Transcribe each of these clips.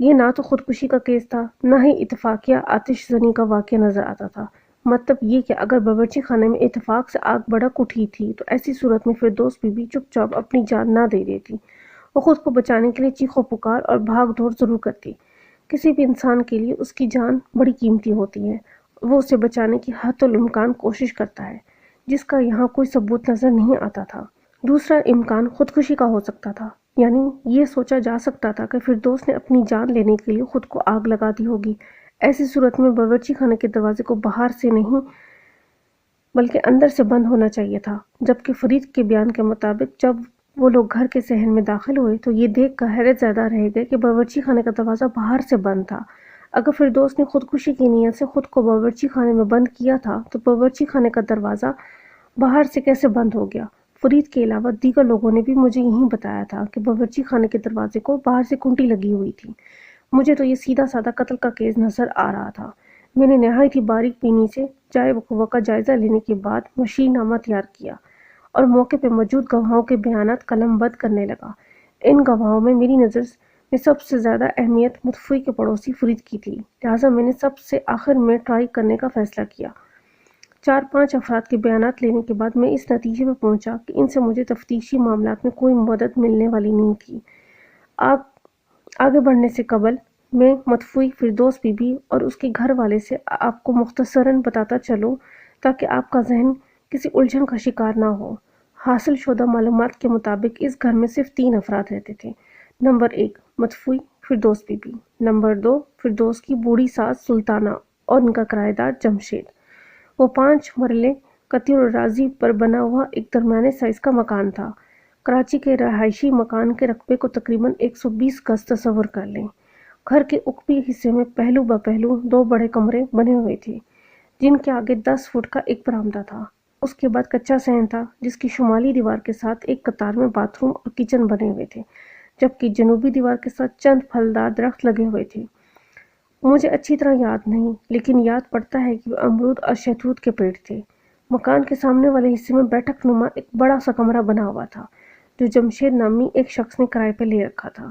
یہ نہ تو خودکشی کا کیس تھا، نہ ہی اتفاقیہ آتش زنی کا واقعہ نظر آتا تھا۔ مطلب یہ کہ اگر باورچی خانے میں اتفاق سے آگ بھڑک اٹھی تھی تو ایسی صورت میں فردوس بی بی چپ چاپ اپنی جان نہ دے دیتی، وہ خود کو بچانے کے لیے چیخ و پکار اور بھاگ دوڑ ضرور کرتی۔ کسی بھی انسان کے لیے اس کی جان بڑی قیمتی ہوتی ہے، وہ اسے بچانے کی حتی الامکان کوشش کرتا ہے، جس کا یہاں کوئی ثبوت نظر نہیں آتا تھا۔ دوسرا امکان خودکشی کا ہو سکتا تھا، یعنی یہ سوچا جا سکتا تھا کہ فردوس نے اپنی جان لینے کے لیے خود کو آگ لگا دی ہوگی۔ ایسی صورت میں باورچی خانے کے دروازے کو باہر سے نہیں بلکہ اندر سے بند ہونا چاہیے تھا، جبکہ فرید کے بیان کے مطابق جب وہ لوگ گھر کے صحن میں داخل ہوئے تو یہ دیکھ کر حیرت زدہ رہ گئے کہ باورچی خانے کا دروازہ باہر سے بند تھا۔ اگر فردوس نے خودکشی کی نیت سے خود کو باورچی خانے میں بند کیا تھا تو باورچی خانے کا دروازہ باہر سے کیسے بند ہو گیا؟ فرید کے علاوہ دیگر لوگوں نے بھی مجھے یہی بتایا تھا کہ باورچی خانے کے دروازے کو باہر سے کنڈی لگی ہوئی تھی۔ مجھے تو یہ سیدھا سادہ قتل کا کیس نظر آ رہا تھا۔ میں نے نہایت ہی باریک بینی سے جائے وقوع کا جائزہ لینے کے بعد مشیر نامہ تیار کیا اور موقع پہ موجود گواہوں کے بیانات قلم بند کرنے لگا۔ ان گواہوں میں میری نظر میں سب سے زیادہ اہمیت متوفی کے پڑوسی فرید کی تھی، لہٰذا میں نے سب سے آخر میں ٹرائی کرنے کا فیصلہ کیا۔ 4-5 افراد کے بیانات لینے کے بعد میں اس نتیجے پہ پہنچا کہ ان سے مجھے تفتیشی معاملات میں کوئی مدد ملنے والی نہیں تھی۔ آگے بڑھنے سے قبل میں متوفی فردوس بی بی اور اس کے گھر والے سے آپ کو مختصراً بتاتا چلوں تاکہ آپ کا ذہن کسی الجھن کا شکار نہ ہو۔ حاصل شدہ معلومات کے مطابق اس گھر میں صرف 3 افراد رہتے تھے۔ نمبر 1 متوفی فردوس بی بی، نمبر 2 فردوس کی بوڑھی ساس سلطانہ اور ان کا کرایہ دار جمشید۔ وہ 5 مرلے قطع اراضی پر بنا ہوا ایک درمیانے سائز کا مکان تھا۔ کراچی کے رہائشی مکان کے رقبے کو تقریباً 120 گز تصور کر لیں۔ گھر کے اوپری حصے میں پہلو بہ پہلو 2 بڑے کمرے بنے ہوئے تھے، جن کے آگے 10 فٹ کا ایک برآمدہ تھا۔ اس کے بعد کچا صحن تھا جس کی شمالی دیوار کے ساتھ ایک قطار میں باتھ روم اور کچن بنے ہوئے تھے، جبکہ جنوبی دیوار کے ساتھ چند پھلدار درخت لگے ہوئے تھے۔ مجھے اچھی طرح یاد نہیں، لیکن یاد پڑتا ہے کہ وہ امرود اور شہتوت کے پیڑ تھے۔ مکان کے سامنے والے حصے میں بیٹھک نما ایک بڑا سا کمرہ بنا ہوا تھا جو جمشید نامی ایک شخص نے کرائے پہ لے رکھا تھا۔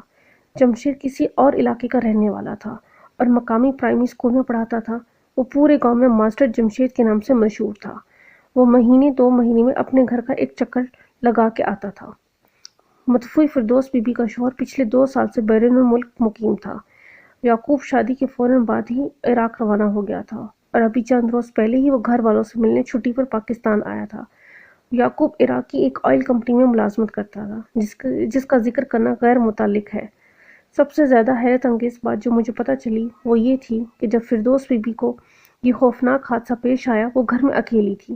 جمشید کسی اور علاقے کا رہنے والا تھا اور مقامی پرائمری اسکول میں پڑھاتا تھا۔ وہ پورے گاؤں میں ماسٹر جمشید کے نام سے مشہور تھا۔ وہ مہینے 2 مہینے میں اپنے گھر کا ایک چکر لگا کے آتا تھا۔ متوفی فردوس بی بی کا شوہر پچھلے 2 سال سے بیرون ملک مقیم تھا۔ یعقوب شادی کے فوراً بعد ہی عراق روانہ ہو گیا تھا اور ابھی چند روز پہلے ہی وہ گھر والوں سے ملنے چھٹی پر پاکستان آیا تھا۔ یعقوب عراق کی ایک آئل کمپنی میں ملازمت کرتا تھا جس کا ذکر کرنا غیر متعلق ہے۔ سب سے زیادہ حیرت انگیز بات جو مجھے پتہ چلی وہ یہ تھی کہ جب فردوس بی بی کو یہ خوفناک حادثہ پیش آیا وہ گھر میں اکیلی تھی۔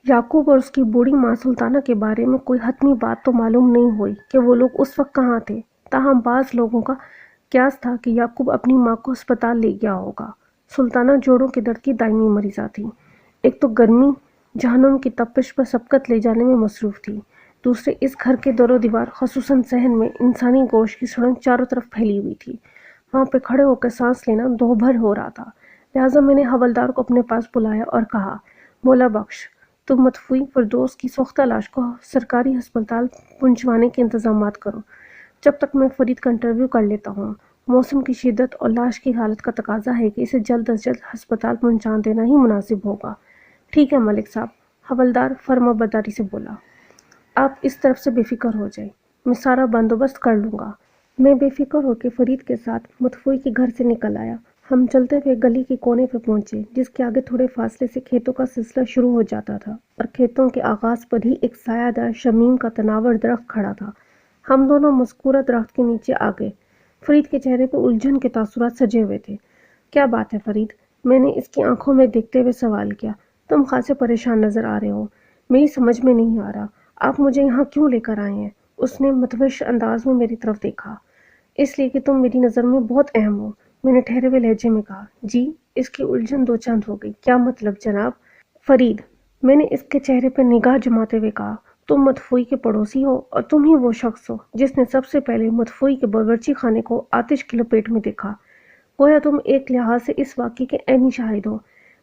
یعقوب اور اس کی بوڑھی ماں سلطانہ کے بارے میں کوئی حتمی بات تو معلوم نہیں ہوئی کہ وہ لوگ اس وقت کہاں تھے، تاہم بعض لوگوں کا قیاس تھا کہ یعقوب اپنی ماں کو ہسپتال لے گیا ہوگا۔ سلطانہ جوڑوں کے درد کی دائمی مریضہ تھی۔ ایک تو گرمی جہنم کی تپش پر سبقت لے جانے میں مصروف تھی، دوسرے اس گھر کے دور و دیوار خصوصاً صحن میں انسانی گوشت کی سڑن چاروں طرف پھیلی ہوئی تھی۔ وہاں پہ کھڑے ہو کر سانس لینا دوبھر ہو رہا تھا، لہٰذا میں نے حوالدار کو اپنے پاس بلایا اور کہا، مولا بخش، تم متوفی فردوس کی سوختہ لاش کو سرکاری ہسپتال پہنچوانے کے انتظامات کرو، جب تک میں فرید کا انٹرویو کر لیتا ہوں۔ موسم کی شدت اور لاش کی حالت کا تقاضا ہے کہ اسے جلد از جلد ہسپتال پہنچا دینا ہی مناسب ہوگا۔ ٹھیک ہے ملک صاحب، حوالدار فرما برداری سے بولا۔ آپ اس طرف سے بے فکر ہو جائیں، میں سارا بندوبست کر لوں گا۔ میں بے فکر ہو کے فرید کے ساتھ متوفی کے گھر سے نکل آیا۔ ہم چلتے ہوئے گلی کے کونے پہ پہنچے جس کے آگے تھوڑے فاصلے سے کھیتوں کا سلسلہ شروع ہو جاتا تھا اور کھیتوں کے آغاز پر ہی ایک سایہ دار شمیم کا تناور درخت کھڑا تھا۔ ہم دونوں مذکورہ درخت کے نیچے آ گئے۔ فرید کے چہرے پہ الجھن کے تاثرات سجے ہوئے تھے۔ کیا بات ہے فرید؟ میں نے اس کی آنکھوں میں دیکھتے ہوئے سوال کیا۔ تم خاصے پریشان نظر آ رہے ہو، میری سمجھ میں نہیں آ رہا، آپ مجھے یہاں کیوں لے کر آئے ہیں؟ اس نے متوش انداز میں میری طرف دیکھا۔ اس لیے کہ تم میری نظر میں بہت اہم ہو، میں نے ٹھہرے ہوئے لہجے میں کہا۔ جی؟ اس کی الجھن دو چند ہو گئی۔ کیا مطلب جناب؟ فرید، میں نے اس کے چہرے پر نگاہ جماتے ہوئے کہا، تم متوفی کے پڑوسی ہو اور تم ہی وہ شخص ہو جس نے سب سے پہلے متوفی کے باورچی خانے کو آتش کی لپیٹ میں دیکھا۔ گویا تم ایک لحاظ سے اس واقعے کے عینی شاہد ہو۔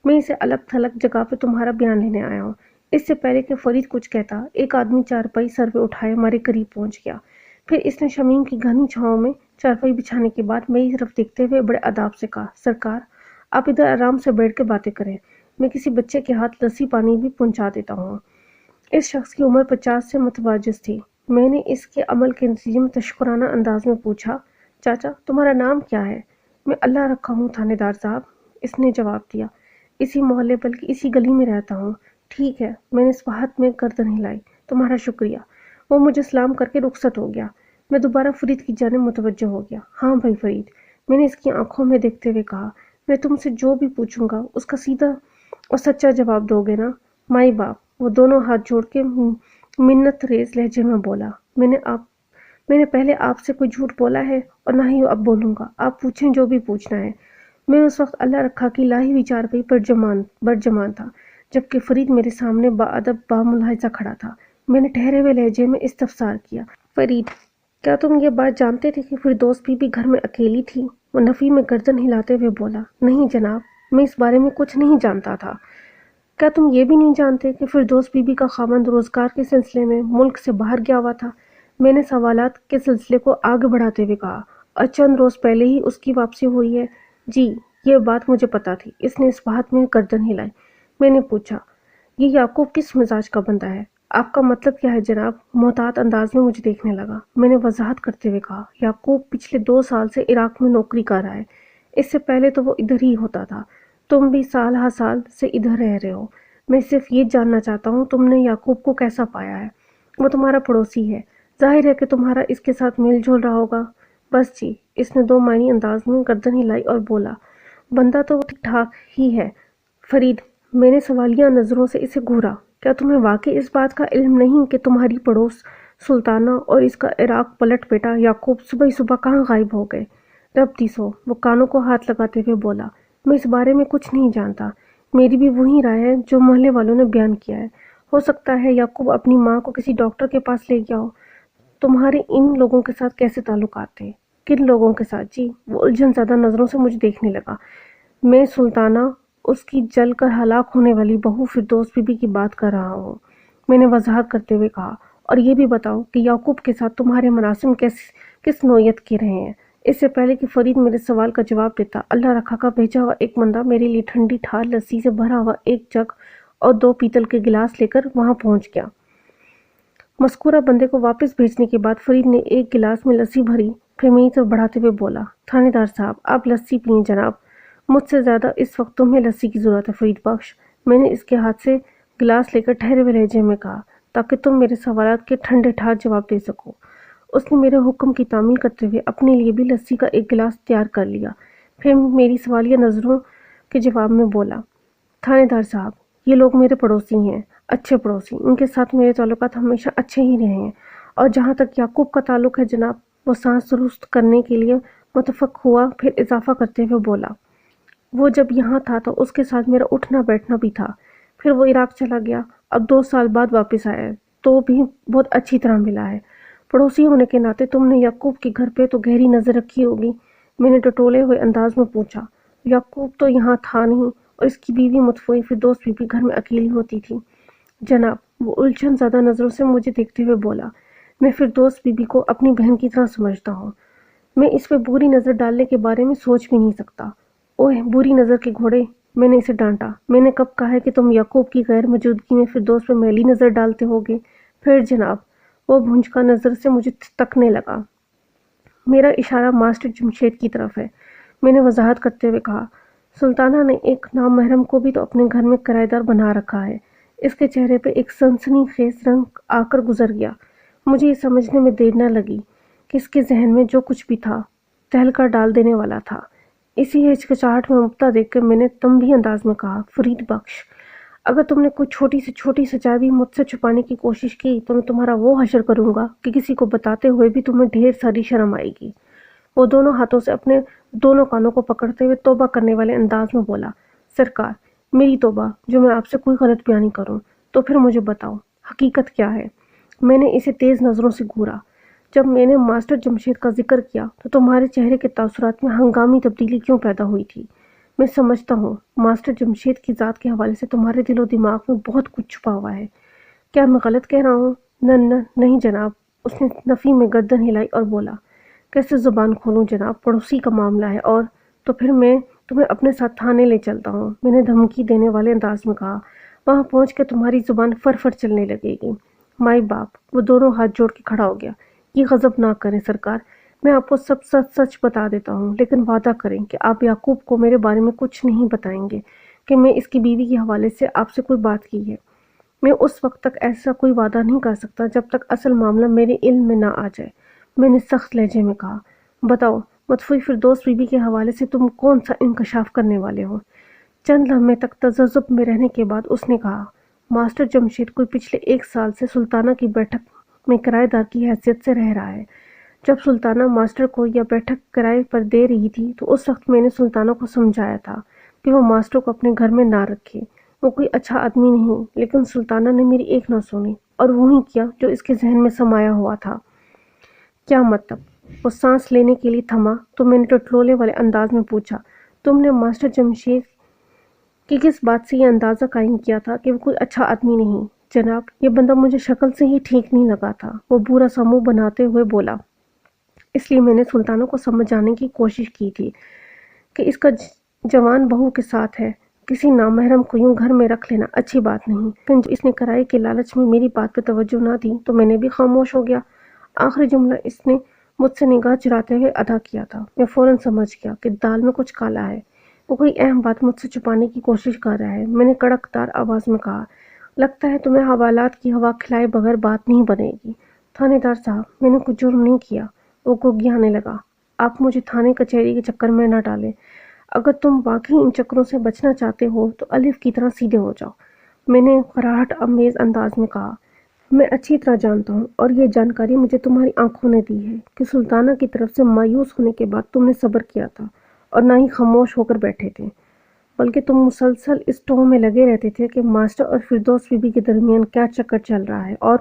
میں اسے الگ تھلگ جگہ پہ تمہارا بیان لینے آیا ہوں۔ اس سے پہلے کہ فرید کچھ کہتا، ایک آدمی چارپائی سر پہ اٹھائے ہمارے قریب پہنچ گیا۔ پھر اس نے شمیم کی گھنی چھاؤں میں چارپائی بچھانے کے بعد میری طرف دیکھتے ہوئے بڑے اداب سے کہا، سرکار آپ ادھر آرام سے بیٹھ کے باتیں کریں، میں کسی بچے کے ہاتھ لسی پانی بھی پہنچا دیتا ہوں۔ اس شخص کی عمر 50 سے متجاوز تھی۔ میں نے اس کے عمل کے نتیجے میں تشکرانہ انداز میں پوچھا، چاچا تمہارا نام کیا ہے؟ میں اللہ رکھا ہوں تھانے دار صاحب، اس نے جواب دیا، اسی محلے بلکہ اسی گلی میں رہتا ہوں۔ ٹھیک ہے، میں نے صباحت میں گردن ہلائی، تمہارا شکریہ۔ وہ مجھے سلام کر کے رخصت ہو گیا۔ میں دوبارہ فرید کی جانب متوجہ ہو گیا۔ ہاں بھائی فرید، میں نے اس کی آنکھوں میں دیکھتے ہوئے کہا، میں تم سے جو بھی پوچھوں گا اس کا سیدھا اور سچا جواب دو گے نا؟ مائی باپ، وہ دونوں ہاتھ جوڑ کے منت ریز لہجے میں بولا، میں نے پہلے آپ سے کوئی جھوٹ بولا ہے اور نہ ہی اب بولوں گا، آپ پوچھیں جو بھی پوچھنا ہے۔ میں اس وقت اللہ رکھا کی لاہی ہوئی چارپائی پر برجمان تھا، جبکہ فرید میرے سامنے باادب باملاحظہ کھڑا تھا۔ میں نے ٹھہرے ہوئے لہجے میں استفسار کیا، فرید کیا تم یہ بات جانتے تھے کہ فردوس بی بی گھر میں اکیلی تھی؟ وہ نفی میں گردن ہلاتے ہوئے بولا، نہیں جناب، میں اس بارے میں کچھ نہیں جانتا تھا۔ کیا تم یہ بھی نہیں جانتے کہ فردوس بی بی کا خاوند روزگار کے سلسلے میں ملک سے باہر گیا ہوا تھا؟ میں نے سوالات کے سلسلے کو آگے بڑھاتے ہوئے کہا، اور چند روز پہلے ہی اس کی واپسی ہوئی ہے۔ جی، یہ بات مجھے پتا تھی۔ اس نے اس بات میں گردن ہلائی۔ میں نے پوچھا، یہ یعقوب کس مزاج کا بندہ ہے؟ آپ کا مطلب کیا ہے جناب؟ محتاط انداز میں مجھے دیکھنے لگا۔ میں نے وضاحت کرتے ہوئے کہا، یعقوب پچھلے 2 سال سے عراق میں نوکری کر رہا ہے۔ اس سے پہلے تو وہ ادھر ہی ہوتا تھا۔ تم بھی سال ہر سال سے ادھر رہ رہے ہو۔ میں صرف یہ جاننا چاہتا ہوں تم نے یعقوب کو کیسا پایا ہے؟ وہ تمہارا پڑوسی ہے، ظاہر ہے کہ تمہارا اس کے ساتھ میل جول رہا ہوگا۔ بس جی، اس نے 2 معنی انداز میں گردن ہلائی اور بولا، بندہ تو وہ ٹھیک ٹھاک ہی ہے۔ فرید، میں نے سوالیہ نظروں سے اسے گھورا، کیا تمہیں واقعی اس بات کا علم نہیں کہ تمہاری پڑوس سلطانہ اور اس کا عراق پلٹ بیٹا یعقوب صبح کہاں غائب ہو گئے؟ رب دی سو، وہ کانوں کو ہاتھ لگاتے ہوئے بولا، میں اس بارے میں کچھ نہیں جانتا۔ میری بھی وہی رائے ہے جو محلے والوں نے بیان کیا ہے۔ ہو سکتا ہے یعقوب اپنی ماں کو کسی ڈاکٹر کے پاس لے گیا ہو۔ تمہارے ان لوگوں کے ساتھ کیسے تعلقات تھے؟ کن لوگوں کے ساتھ جی؟ وہ الجھن زدہ نظروں سے مجھے دیکھنے لگا۔ میں سلطانہ، اس کی جل کر ہلاک ہونے والی بہو فردوس بی بی کی بات کر رہا ہوں، میں نے وضاحت کرتے ہوئے کہا، اور یہ بھی بتاؤ کہ یعقوب کے ساتھ تمہارے مراسم کس نوعیت کے رہے ہیں؟ اس سے پہلے کہ فرید میرے سوال کا جواب دیتا، اللہ رکھا کا بھیجا ہوا ایک بندہ میرے لیے ٹھنڈی ٹھار لسی سے بھرا ہوا ایک جگ اور 2 پیتل کے گلاس لے کر وہاں پہنچ گیا۔ مذکورہ بندے کو واپس بھیجنے کے بعد فرید نے ایک گلاس میں لسی بھری، پھر میری طرف بڑھاتے ہوئے بولا، تھانے دار صاحب آپ لسی پئیں جناب، مجھ سے زیادہ اس وقت تمہیں لسی کی ضرورت ہے فرید بخش۔ میں نے اس کے ہاتھ سے گلاس لے کر ٹھہرے ہوئے لہجے میں کہا، تاکہ تم میرے سوالات کے ٹھنڈے ٹھار جواب دے سکو۔ اس نے میرے حکم کی تعمیل کرتے ہوئے اپنے لیے بھی لسی کا ایک گلاس تیار کر لیا، پھر میری سوالیہ نظروں کے جواب میں بولا، تھانے دار صاحب یہ لوگ میرے پڑوسی ہیں، اچھے پڑوسی، ان کے ساتھ میرے تعلقات ہمیشہ اچھے ہی رہے ہیں، اور جہاں تک یعقوب کا تعلق ہے جناب، وہ سانس درست کرنے کے لیے متفق ہوا، پھر اضافہ کرتے ہوئے بولا، وہ جب یہاں تھا تو اس کے ساتھ میرا اٹھنا بیٹھنا بھی تھا، پھر وہ عراق چلا گیا، اب 2 سال بعد واپس آیا ہے تو بھی بہت اچھی طرح ملا ہے۔ پڑوسی ہونے کے ناطے تم نے یعقوب کے گھر پہ تو گہری نظر رکھی ہوگی؟ میں نے ٹٹولے ہوئے انداز میں پوچھا۔ یعقوب تو یہاں تھا نہیں، اور اس کی بیوی متوفی فردوس بی بی گھر میں اکیلی ہوتی تھی جناب، وہ الجھن زدہ نظروں سے مجھے دیکھتے ہوئے بولا، میں فردوس بی بی کو اپنی بہن کی طرح سمجھتا ہوں، میں اس پہ بری نظر ڈالنے کے بارے میں سوچ بھی نہیں سکتا۔ اوہ بری نظر کے گھوڑے، میں نے اسے ڈانٹا، میں نے کب کہا ہے کہ تم یعقوب کی غیر موجودگی میں فردوس پہ میلی نظر ڈالتے ہوگے؟ پھر جناب، وہ بھونجکا نظر سے مجھے تکنے لگا۔ میرا اشارہ ماسٹر جمشید کی طرف ہے۔ میں نے وضاحت کرتے ہوئے کہا، سلطانہ نے ایک نامحرم کو بھی تو اپنے گھر میں کرایہ دار بنا رکھا ہے۔ اس کے چہرے پہ ایک سنسنی خیز رنگ آ کر گزر گیا۔ مجھے یہ سمجھنے میں دیر نہ لگی کہ اس کے ذہن میں جو کچھ بھی تھا تہلکہ ڈال دینے والا تھا۔ اسی ہچکچاہٹ میں مبتلا دیکھ کر میں نے تنبیہ انداز میں کہا، فرید بخش، اگر تم نے کوئی چھوٹی سے چھوٹی سچائی بھی مجھ سے چھپانے کی کوشش کی تو میں تمہارا وہ حشر کروں گا کہ کسی کو بتاتے ہوئے بھی تمہیں ڈھیر ساری شرم آئے گی۔ وہ دونوں ہاتھوں سے اپنے دونوں کانوں کو پکڑتے ہوئے توبہ کرنے والے انداز میں بولا، سرکار میری توبہ جو میں آپ سے کوئی غلط بیانی کروں، تو پھر مجھے بتاؤ حقیقت کیا ہے؟ میں نے اسے تیز نظروں سے گھورا۔ جب میں نے ماسٹر جمشید کا ذکر کیا تو تمہارے چہرے کے تاثرات میں ہنگامی تبدیلی کیوں پیدا ہوئی تھی؟ میں سمجھتا ہوں ماسٹر جمشید کی ذات کے حوالے سے تمہارے دل و دماغ میں بہت کچھ چھپا ہوا ہے۔ کیا میں غلط کہہ رہا ہوں؟ نہیں جناب، اس نے نفی میں گردن ہلائی اور بولا، کیسے زبان کھولوں جناب، پڑوسی کا معاملہ ہے، اور تو پھر میں تمہیں اپنے ساتھ تھانے لے چلتا ہوں، میں نے دھمکی دینے والے انداز میں کہا۔ وہاں پہنچ کے تمہاری زبان فر چلنے لگے گی۔ مائی باپ، وہ دونوں ہاتھ جوڑ کے کھڑا ہو گیا۔ یہ غضب نہ کریں سرکار، میں آپ کو سب سچ بتا دیتا ہوں، لیکن وعدہ کریں کہ آپ یعقوب کو میرے بارے میں کچھ نہیں بتائیں گے کہ میں اس کی بیوی کے حوالے سے آپ سے کوئی بات کی ہے۔ میں اس وقت تک ایسا کوئی وعدہ نہیں کر سکتا جب تک اصل معاملہ میرے علم میں نہ آ جائے۔ میں نے سخت لہجے میں کہا، بتاؤ مطفی فردوس بی بی کے حوالے سے تم کون سا انکشاف کرنے والے ہو؟ چند لمحے تک تذبذب میں رہنے کے بعد اس نے کہا، ماسٹر جمشید کوئی پچھلے 1 سال سے سلطانہ کی بیٹھک میں کرایہ دار کی حیثیت سے رہ رہا ہے۔ جب سلطانہ ماسٹر کو یہ بیٹھک کرائے پر دے رہی تھی تو اس وقت میں نے سلطانہ کو سمجھایا تھا کہ وہ ماسٹر کو اپنے گھر میں نہ رکھے، وہ کوئی اچھا آدمی نہیں، لیکن سلطانہ نے میری ایک نہ سنی اور وہی کیا جو اس کے ذہن میں سمایا ہوا تھا۔ کیا مطلب؟ وہ سانس لینے کے لیے تھما تو میں نے ٹٹولے والے انداز میں پوچھا، تم نے ماسٹر جمشید کی کس بات سے یہ اندازہ قائم کیا تھا کہ وہ کوئی اچھا آدمی نہیں؟ جناب، یہ بندہ مجھے شکل سے ہی ٹھیک نہیں لگا تھا، وہ برا سا منہ بناتے ہوئے بولا۔ اس لیے میں نے سلطانہ کو سمجھانے کی کوشش کی تھی کہ اس کا جوان بہو کے ساتھ ہے، کسی نامحرم کو یوں گھر میں رکھ لینا اچھی بات نہیں، لیکن جب اس نے کرائے کے لالچ میں میری بات پہ توجہ نہ دی تو میں نے بھی خاموش ہو گیا۔ آخری جملہ اس نے مجھ سے نگاہ چراتے ہوئے ادا کیا تھا۔ میں فوراً سمجھ گیا کہ دال میں کچھ کالا ہے، وہ کوئی اہم بات مجھ سے چھپانے کی کوشش کر رہا ہے۔ میں نے کڑک دار آواز میں کہا، لگتا ہے تمہیں حوالات کی ہوا کھلائے بغیر بات نہیں بنے گی۔ تھانے دار صاحب، میں نے کچھ جرم نہیں کیا۔ وہ گھگیانے لگا، آپ مجھے تھانے کچہری کے چکر میں نہ ڈالیں، اگر تم واقعی ان چکروں سے بچنا چاہتے ہو تو الف کی طرح سیدھے ہو جاؤ، میں نے قراہٹ آمیز انداز میں کہا۔ میں اچھی طرح جانتا ہوں اور یہ جانکاری مجھے تمہاری آنکھوں نے دی ہے کہ سلطانہ کی طرف سے مایوس ہونے کے بعد تم نے صبر کیا تھا اور نہ ہی خاموش ہو کر بیٹھے تھے، بلکہ تم مسلسل اس ٹو میں لگے رہتے تھے کہ ماسٹر اور فردوس بی بی کے درمیان کیا چکر چل رہا ہے، اور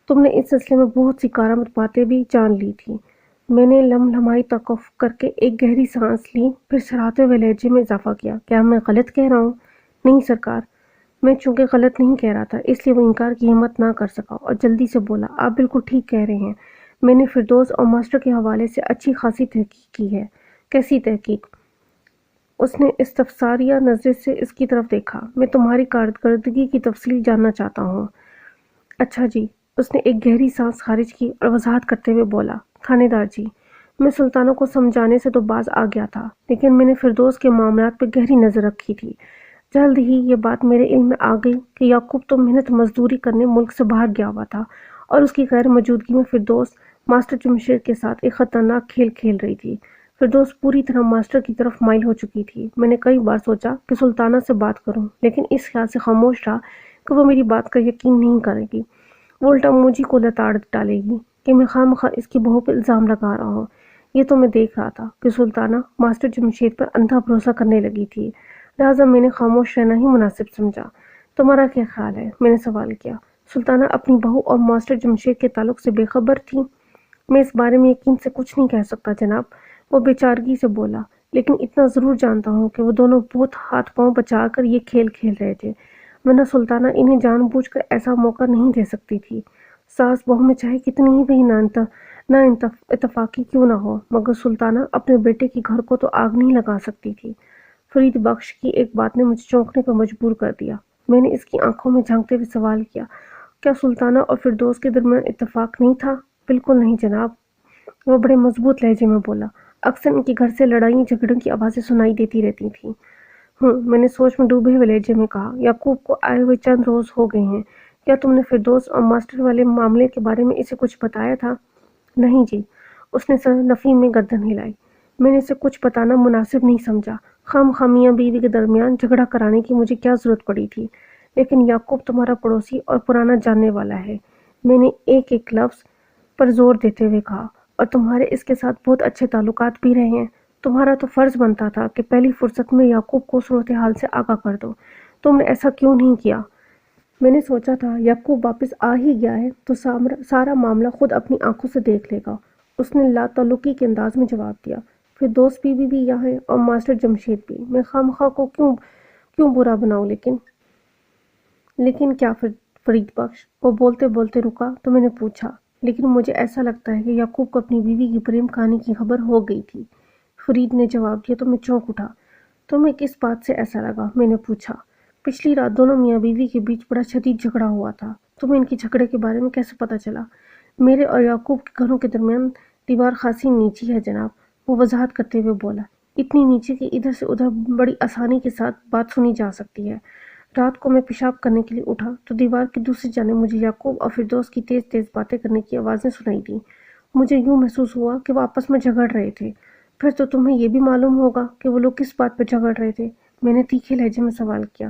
تم نے اس سلسلے میں بہت سی کارآمد باتیں بھی جان لی تھی۔ میں نے لمحائی توقف کر کے ایک گہری سانس لی، پھر سراہتے ہوئے لہجے میں اضافہ کیا، کیا میں غلط کہہ رہا ہوں؟ نہیں سرکار، میں چونکہ غلط نہیں کہہ رہا تھا اس لیے وہ انکار کی ہمت نہ کر سکا اور جلدی سے بولا، آپ بالکل ٹھیک کہہ رہے ہیں، میں نے فردوس اور ماسٹر کے حوالے سے اچھی خاصی تحقیق کی ہے۔ کیسی تحقیق؟ اس نے استفساریہ نظر سے اس کی طرف دیکھا۔ میں تمہاری کارکردگی کی تفصیل جاننا چاہتا ہوں۔ اچھا جی، اس نے ایک گہری سانس خارج کی اور وضاحت کرتے ہوئے بولا، تھانے دار جی، میں سلطانہ کو سمجھانے سے تو باز آ گیا تھا، لیکن میں نے فردوس کے معاملات پہ گہری نظر رکھی تھی۔ جلد ہی یہ بات میرے علم میں آ گئی کہ یعقوب تو محنت مزدوری کرنے ملک سے باہر گیا ہوا تھا اور اس کی غیر موجودگی میں فردوس ماسٹر جمشید کے ساتھ ایک خطرناک کھیل کھیل رہی تھی۔ فردوس پوری طرح ماسٹر کی طرف مائل ہو چکی تھی۔ میں نے کئی بار سوچا کہ سلطانہ سے بات کروں، لیکن اس خیال سے خاموش رہا کہ وہ میری بات کا یقین نہیں کرے گی، وہ الٹا مجھے کو لتاڑ ڈالے گی کہ میں خواہ اس کی بہو پہ الزام لگا رہا ہوں۔ یہ تو میں دیکھ رہا تھا کہ سلطانہ ماسٹر جمشید پر اندھا بھروسہ کرنے لگی تھی، لہٰذا میں نے خاموش رہنا ہی مناسب سمجھا۔ تمہارا کیا خیال ہے؟ میں نے سوال کیا۔ سلطانہ اپنی بہو اور ماسٹر جمشید کے تعلق سے بے خبر تھی؟ میں اس بارے میں یقین سے کچھ نہیں کہہ سکتا جناب، وہ بے چارگی سے بولا، لیکن اتنا ضرور جانتا ہوں کہ وہ دونوں بہت ہاتھ پاؤں بچا کر یہ کھیل کھیل رہے تھے، ورنہ سلطانہ انہیں جان بوجھ کر ایسا موقع نہیں دے سکتی تھی۔ ساس بہو میں چاہے کتنی ہی بھی نہ اتفاقی کیوں نہ ہو، مگر سلطانہ اپنے بیٹے کی گھر کو تو آگ نہیں لگا سکتی تھی۔ فرید بخش کی ایک بات نے مجھے چونکنے پر مجبور کر دیا۔ میں نے اس کی آنکھوں میں جھانکتے ہوئے سوال کیا، کیا سلطانہ اور فردوس کے درمیان اتفاق نہیں تھا؟ بالکل نہیں جناب، وہ بڑے مضبوط لہجے میں بولا، اکثر ان کے گھر سے لڑائیوں جھگڑوں کی آوازیں سنائی دیتی رہتی تھیں۔ میں نے سوچ میں ڈوبے ہوئے لہجے میں کہا، یعقوب کو آئے ہوئے چند روز ہو گئے ہیں، کیا تم نے فردوس اور ماسٹر والے معاملے کے بارے میں اسے کچھ بتایا تھا؟ نہیں جی، اس نے سر نفی میں گردن ہلائی۔ میں نے اسے کچھ بتانا مناسب نہیں سمجھا، میاں بیوی کے درمیان جھگڑا کرانے کی مجھے کیا ضرورت پڑی تھی، لیکن یعقوب تمہارا پڑوسی اور پرانا جاننے والا ہے، میں نے ایک ایک لفظ پر زور دیتے ہوئے کہا، اور تمہارے اس کے ساتھ بہت اچھے تعلقات بھی رہے ہیں، تمہارا تو فرض بنتا تھا کہ پہلی فرصت میں یعقوب کو صورتحال سے آگاہ کر دو، تم نے ایسا کیوں نہیں کیا؟ میں نے سوچا تھا یعقوب واپس آ ہی گیا ہے تو سارا معاملہ خود اپنی آنکھوں سے دیکھ لے گا، اس نے لا تعلقی کے انداز میں جواب دیا، پھر دوست بیوی بھی یہاں ہے اور ماسٹر جمشید بھی، میں خواہ کو کیوں برا بناؤں؟ لیکن کیا فرید بخش؟ وہ بولتے بولتے رکا تو میں نے پوچھا، لیکن مجھے ایسا لگتا ہے کہ یعقوب کو اپنی بیوی کی پریم کہانی کی خبر ہو گئی تھی۔ فرید نے جواب دیا تو میں چونک اٹھا۔ تمہیں کس بات سے ایسا لگا؟ میں نے پوچھا۔ پچھلی رات دونوں میاں بیوی کے بیچ بڑا شدید جھگڑا ہوا تھا۔ تمہیں ان کے جھگڑے کے بارے میں کیسے پتہ چلا؟ میرے اور یعقوب کے گھروں کے درمیان دیوار خاصی نیچی ہے جناب، وہ وضاحت کرتے ہوئے بولا۔ اتنی نیچے کہ ادھر سے ادھر بڑی آسانی کے ساتھ بات سنی جا سکتی ہے۔ رات کو میں پیشاب کرنے کے لیے اٹھا تو دیوار کی دوسری جانب مجھے یعقوب اور فردوس کی تیز تیز باتیں کرنے کی آوازیں سنائی دیں۔ مجھے یوں محسوس ہوا کہ وہ آپس میں جھگڑ رہے تھے۔ پھر تو تمہیں یہ بھی معلوم ہوگا کہ وہ لوگ کس بات پر جھگڑ رہے تھے؟ میں نے تیکھے لہجے میں سوال کیا۔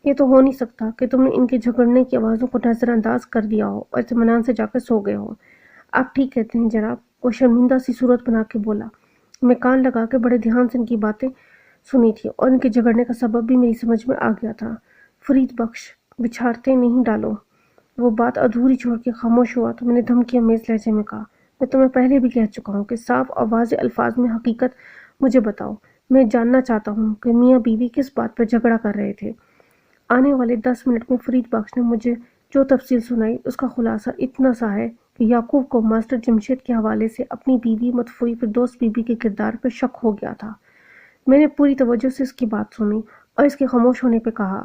یہ تو ہو نہیں سکتا کہ تم نے ان کے جھگڑنے کی آوازوں کو نظر انداز کر دیا ہو اور اطمینان سے جا کے سو گئے ہو۔ آپ ٹھیک کہتے ہیں جناب، وہ شرمندہ سی صورت بنا کے بولا۔ میں کان لگا کے بڑے دھیان سے ان کی باتیں سنی تھی اور ان کے جھگڑنے کا سبب بھی میری سمجھ میں آ گیا تھا۔ فرید بخش، بچھاڑتے نہیں ڈالو۔ وہ بات ادھوری چھوڑ کے خاموش ہوا تو میں نے دھمکی آمیز لہجے میں کہا، میں تمہیں پہلے بھی کہہ چکا ہوں کہ صاف اور واضح الفاظ میں حقیقت مجھے بتاؤ۔ میں جاننا چاہتا ہوں کہ میاں بیوی کس بات پر جھگڑا کر رہے تھے۔ آنے والے 10 منٹ میں فرید بخش نے مجھے جو تفصیل سنائی اس کا خلاصہ اتنا سا ہے کہ یعقوب کو ماسٹر جمشید کے حوالے سے اپنی بیوی مدفوع فردوس بیوی کے کردار پر شک ہو گیا تھا۔ میں نے پوری توجہ سے اس کی بات سنی اور اس کے خاموش ہونے پہ کہا،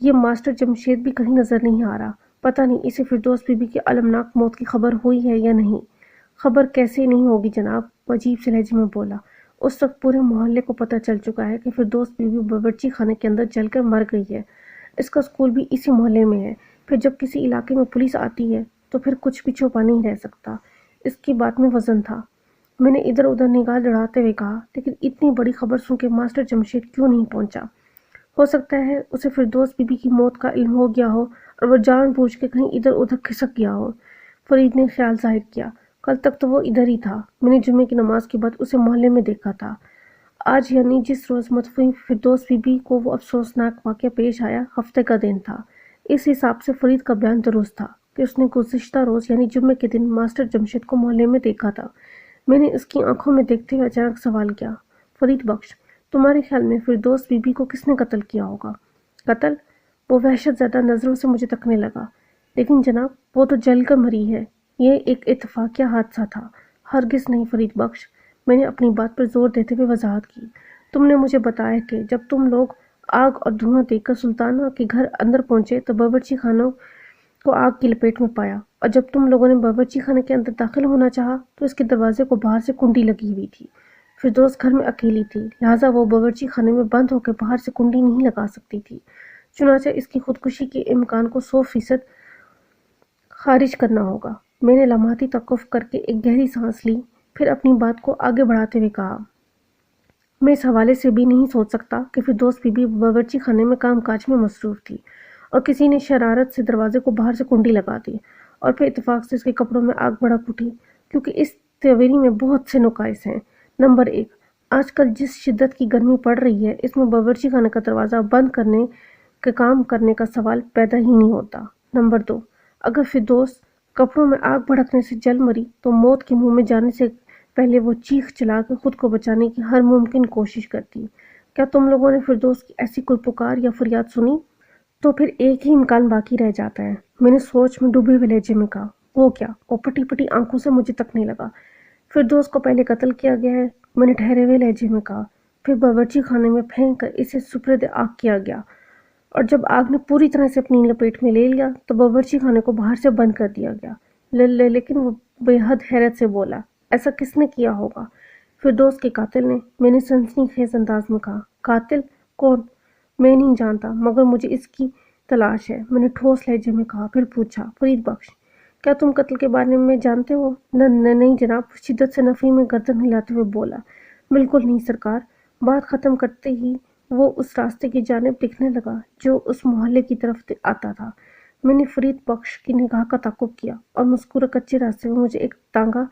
یہ ماسٹر جمشید بھی کہیں نظر نہیں آ رہا۔ پتہ نہیں اسے فردوس بیوی کی المناک موت کی خبر ہوئی ہے یا نہیں۔ خبر کیسے نہیں ہوگی جناب، وہ عجیب سے لہجے میں بولا۔ اس وقت پورے محلے کو پتہ چل چکا ہے کہ فردوس بیوی باورچی خانے کے اندر جل کر مر گئی ہے۔ اس کا اسکول بھی اسی محلے میں ہے۔ پھر جب کسی علاقے میں پولیس آتی ہے تو پھر کچھ بھی چھپا نہیں رہ سکتا۔ اس کی بات میں وزن تھا۔ میں نے ادھر ادھر نگاہ لڑاتے ہوئے کہا، لیکن اتنی بڑی خبر سن کے ماسٹر جمشید کیوں نہیں پہنچا؟ ہو سکتا ہے اسے فردوس بیوی کی موت کا علم ہو گیا ہو اور وہ جان بوجھ کے کہیں ادھر ادھر کھسک گیا ہو۔ فرید نے خیال ظاہر کیا، کل تک تو وہ ادھر ہی تھا۔ میں نے جمعے کی نماز کے بعد اسے محلے میں دیکھا تھا۔ آج یعنی جس روز مدفوع فردوس بیوی کو وہ افسوسناک واقعہ پیش آیا، ہفتے کا دن تھا۔ اس حساب سے فرید کا بیان درست تھا کہ اس نے گزشتہ روز یعنی جمعے کے دن ماسٹر جمشید کو محلے میں دیکھا تھا۔ میں نے اس کی آنکھوں میں دیکھتے ہوئے اچانک سوال کیا، فرید بخش، تمہارے خیال میں فردوس بیوی کو کس نے قتل کیا ہوگا؟ قتل؟ وہ وحشت زدہ نظروں سے مجھے تکنے لگا۔ لیکن جناب وہ تو جل کر مری ہے۔ یہ ایک اتفاقیہ حادثہ تھا۔ ہرگز نہیں فرید بخش، میں نے اپنی بات پر زور دیتے ہوئے وضاحت کی۔ تم نے مجھے بتایا کہ جب تم لوگ آگ اور دھواں دیکھ کر سلطانہ کے گھر اندر پہنچے تو باورچی خانوں کو آگ کی لپیٹ میں پایا، اور جب تم لوگوں نے باورچی خانے کے اندر داخل ہونا چاہا تو اس کے دروازے کو باہر سے کنڈی لگی ہوئی تھی۔ فردوس گھر میں اکیلی تھی، لہٰذا وہ باورچی خانے میں بند ہو کے باہر سے کنڈی نہیں لگا سکتی تھی۔ چنانچہ اس کی خودکشی کے امکان کو 100% خارج کرنا ہوگا۔ میں نے لمحاتی توقف کر کے ایک گہری سانس لی، پھر اپنی بات کو آگے بڑھاتے ہوئے کہا، میں اس حوالے سے بھی نہیں سوچ سکتا کہ فردوس بی بی باورچی خانے میں کام کاج میں مصروف تھی اور کسی نے شرارت سے دروازے کو باہر سے کنڈی لگا دی اور پھر اتفاق سے اس کے کپڑوں میں آگ بھڑک اٹھی، کیونکہ اس تیوری میں بہت سے نقائص ہیں۔ نمبر 1، آج کل جس شدت کی گرمی پڑ رہی ہے، اس میں باورچی خانے کا دروازہ بند کرنے کے کام کرنے کا سوال پیدا ہی نہیں ہوتا۔ نمبر 2، اگر فردوس کپڑوں میں آگ بھڑکنے سے جل مری تو موت کے منہ میں جانے سے پہلے وہ چیخ چلا کے خود کو بچانے کی ہر ممکن کوشش کرتی۔ کیا تم لوگوں نے فردوس کی ایسی کوئی پکار یا فریاد سنی؟ تو پھر ایک ہی امکان باقی رہ جاتا ہے، میں نے سوچ میں ڈوبے ہوئے لہجے میں کہا۔ وہ کیا؟ وہ پٹی پٹی آنکھوں سے مجھے تکنے لگا۔ فردوس کو پہلے قتل کیا گیا ہے، میں نے ٹھہرے ہوئے لہجے میں کہا، پھر باورچی خانے میں پھینک کر اسے سپرد آگ کیا گیا، اور جب آگ نے پوری طرح سے اپنی لپیٹ میں لے لیا تو باورچی خانے کو باہر سے بند کر دیا گیا۔ لیکن وہ بے حد حیرت سے بولا، ایسا کس نے کیا ہوگا؟ فردوس کے قاتل نے، میں نے سنسنی خیز انداز میں کہا۔ قاتل؟ کون؟ میں نہیں جانتا، مگر مجھے اس کی تلاش ہے، میں نے ٹھوس لہجے میں کہا۔ پھر پوچھا، فرید بخش، کیا تم قتل کے بارے میں جانتے ہو؟ نہیں جناب، شدت سے نفی میں گردن ہلاتے ہوئے بولا۔ بالکل نہیں سرکار۔ بات ختم کرتے ہی وہ اس راستے کی جانب دکھنے لگا جو اس محلے کی طرف آتا تھا۔ میں نے فرید بخش کی نگاہ کا تعاقب کیا اور مذکورہ کچے راستے میں مجھے ایک تانگا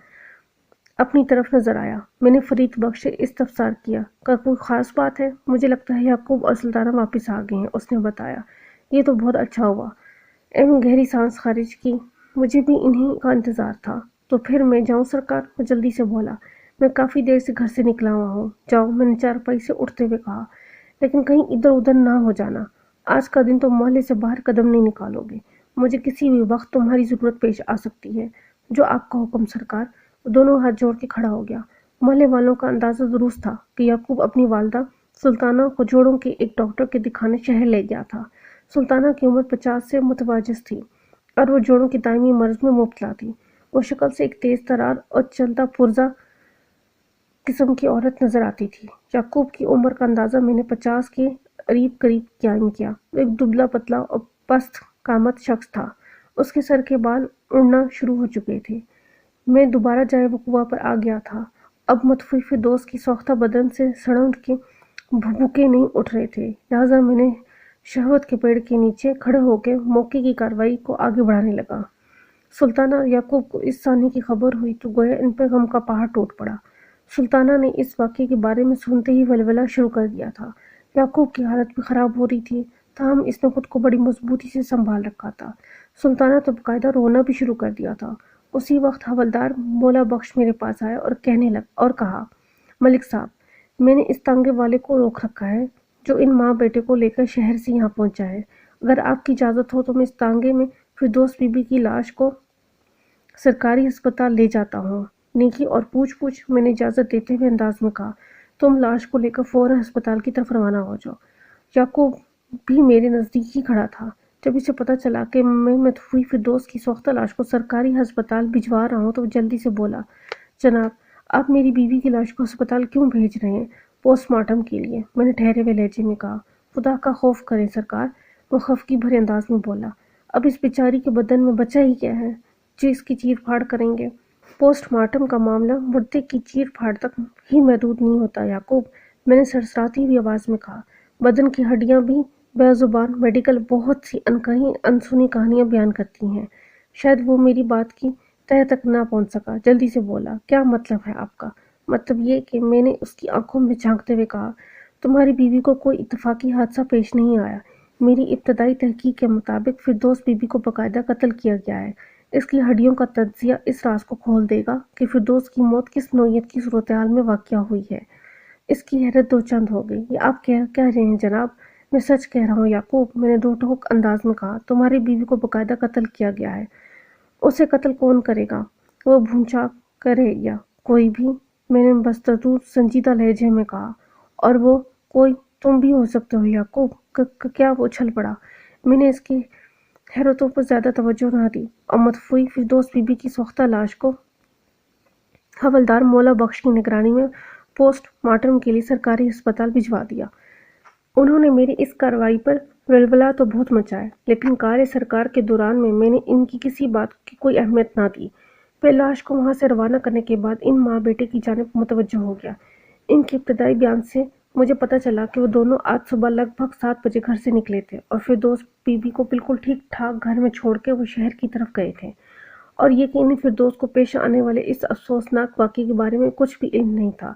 اپنی طرف نظر آیا۔ میں نے فرید بخش سے استفسار کیا، کیا کوئی خاص بات ہے؟ مجھے لگتا ہے یعقوب اور سلطانہ واپس آ گئے ہیں، اس نے بتایا۔ یہ تو بہت اچھا ہوا۔ ایویں گہری سانس خارج کی، مجھے بھی انہی کا انتظار تھا۔ تو پھر میں جاؤں سرکار؟ وہ جلدی سے بولا۔ میں کافی دیر سے گھر سے نکلا ہوا ہوں۔ جاؤ، میں نے چارپائی سے اٹھتے ہوئے کہا، لیکن کہیں ادھر ادھر نہ ہو جانا۔ آج کا دن تو محلے سے باہر قدم نہیں نکالو گے، مجھے کسی بھی وقت تمہاری ضرورت پیش آ سکتی ہے۔ جو آپ کا حکم سرکار۔ وہ دونوں ہاتھ جوڑ کے کھڑا ہو گیا۔ محلے والوں کا اندازہ درست تھا کہ یعقوب اپنی والدہ سلطانہ کو جوڑوں کے ایک ڈاکٹر کے دکھانے شہر لے گیا تھا۔ سلطانہ کی عمر 50 سے متجاوز تھی اور وہ جوڑوں کی دائمی مرض میں مبتلا تھی۔ وہ شکل سے ایک تیز ترار اور چلتا پرزا قسم کی عورت نظر آتی تھی۔ یعقوب کی عمر کا اندازہ میں نے 50 کے قریب قائم کیا۔ وہ ایک دبلا پتلا اور پست قامت شخص تھا۔ اس کے سر کے بال اڑنا شروع ہو چکے تھے۔ میں دوبارہ جائے وقوع پر آ گیا تھا۔ اب متوفی فردوس کی سوختہ بدن سے سڑن کے بھبوکے نہیں اٹھ رہے تھے، لہٰذا میں نے شہوت کے پیڑ کے نیچے کھڑے ہو کے موقع کی کارروائی کو آگے بڑھانے لگا۔ سلطانہ اور یعقوب کو اس ثانی کی خبر ہوئی تو گویا ان پہ غم کا پہاڑ ٹوٹ پڑا۔ سلطانہ نے اس واقعے کے بارے میں سنتے ہی ولولہ شروع کر دیا تھا۔ یعقوب کی حالت بھی خراب ہو رہی تھی، تاہم اس نے خود کو بڑی مضبوطی سے سنبھال رکھا تھا۔ سلطانہ تو باقاعدہ رونا بھی شروع کر دیا تھا۔ اسی وقت حوالدار مولا بخش میرے پاس آیا اور کہا، ملک صاحب، میں نے اس تانگے والے کو روک رکھا ہے جو ان ماں بیٹے کو لے کر شہر سے یہاں پہنچا ہے۔ اگر آپ کی اجازت ہو تو میں اس تانگے میں فردوس بی بی کی لاش کو سرکاری ہسپتال لے جاتا ہوں۔ نیکی اور پوچھ میں نے اجازت دیتے ہوئے انداز میں کہا، تم لاش کو لے کر فوراً ہسپتال کی طرف روانہ ہو جاؤ۔ یعقوب بھی میرے نزدیک ہی کھڑا تھا۔ جب اسے پتہ چلا کہ میں متوفی فردوس کی سوختہ لاش کو سرکاری ہسپتال بھجوا رہا ہوں تو وہ جلدی سے بولا، جناب، آپ میری بیوی کی لاش کو ہسپتال کیوں بھیج رہے ہیں؟ پوسٹ مارٹم کے لیے۔ میں نے ٹھہرے ہوئے لہجے میں کہا، خدا کا خوف کریں سرکار۔ وہ خفگی بھرے انداز میں بولا، اب اس بیچاری کے بدن میں بچا ہی کیا ہے جو اس کی چیر پھاڑ کریں گے؟ پوسٹ مارٹم کا معاملہ مردے کی چیر پھاڑ تک ہی محدود نہیں ہوتا یعقوب، میں نے سرسراتی ہوئی آواز میں کہا۔ بدن کی ہڈیاں بھی بے زبان میڈیکل بہت سی انکہی انسنی کہانیاں بیان کرتی ہیں۔ شاید وہ میری بات کی تہہ تک نہ پہنچ سکا، جلدی سے بولا، کیا مطلب ہے آپ کا؟ مطلب یہ کہ میں نے اس کی آنکھوں میں جھانکتے ہوئے کہا، تمہاری بیوی کو کوئی اتفاقی حادثہ پیش نہیں آیا۔ میری ابتدائی تحقیق کے مطابق فردوس بی بی کو باقاعدہ قتل کیا گیا ہے۔ اس کی ہڈیوں کا تجزیہ اس راز کو کھول دے گا کہ فردوس کی موت کس نوعیت کی صورتحال میں واقع ہوئی ہے۔ اس کی حیرت دو چند ہو گئی۔ یہ آپ کہہ رہے ہیں جناب؟ میں سچ کہہ رہا ہوں یعقوب، میں نے دو ٹوک انداز میں کہا، تمہاری بیوی کو باقاعدہ قتل کیا گیا ہے۔ اسے قتل کون کرے گا؟ وہ بھونچا کرے یا کوئی بھی؟ میں نے بستدور سنجیدہ لہجے میں کہا، اور وہ کوئی تم بھی ہو سکتے ہو یعقوب۔ کیا؟ وہ اچھل پڑا۔ میں نے اس کی حیرتوں پر زیادہ توجہ نہ دی اور متوفی فردوس بی بی کی سوختہ لاش کو حوالدار مولا بخش کی نگرانی میں پوسٹ مارٹم کے لیے سرکاری ہسپتال بھجوا دیا۔ انہوں نے میری اس کارروائی پر ولولہ تو بہت مچایا، لیکن کار سرکار کے دوران میں نے ان کی کسی بات کی کوئی اہمیت نہ دی۔ پھر لاش کو وہاں سے روانہ کرنے کے بعد ان ماں بیٹے کی جانب متوجہ ہو گیا۔ ان کے ابتدائی بیان سے مجھے پتہ چلا کہ وہ دونوں آج صبح لگ بھگ 7 بجے گھر سے نکلے تھے اور فردوس بی بی کو بالکل ٹھیک ٹھاک گھر میں چھوڑ کے وہ شہر کی طرف گئے تھے، اور یہ کہ انہیں فردوس کو پیش آنے والے اس افسوسناک واقعے کے بارے میں کچھ بھی علم نہیں تھا۔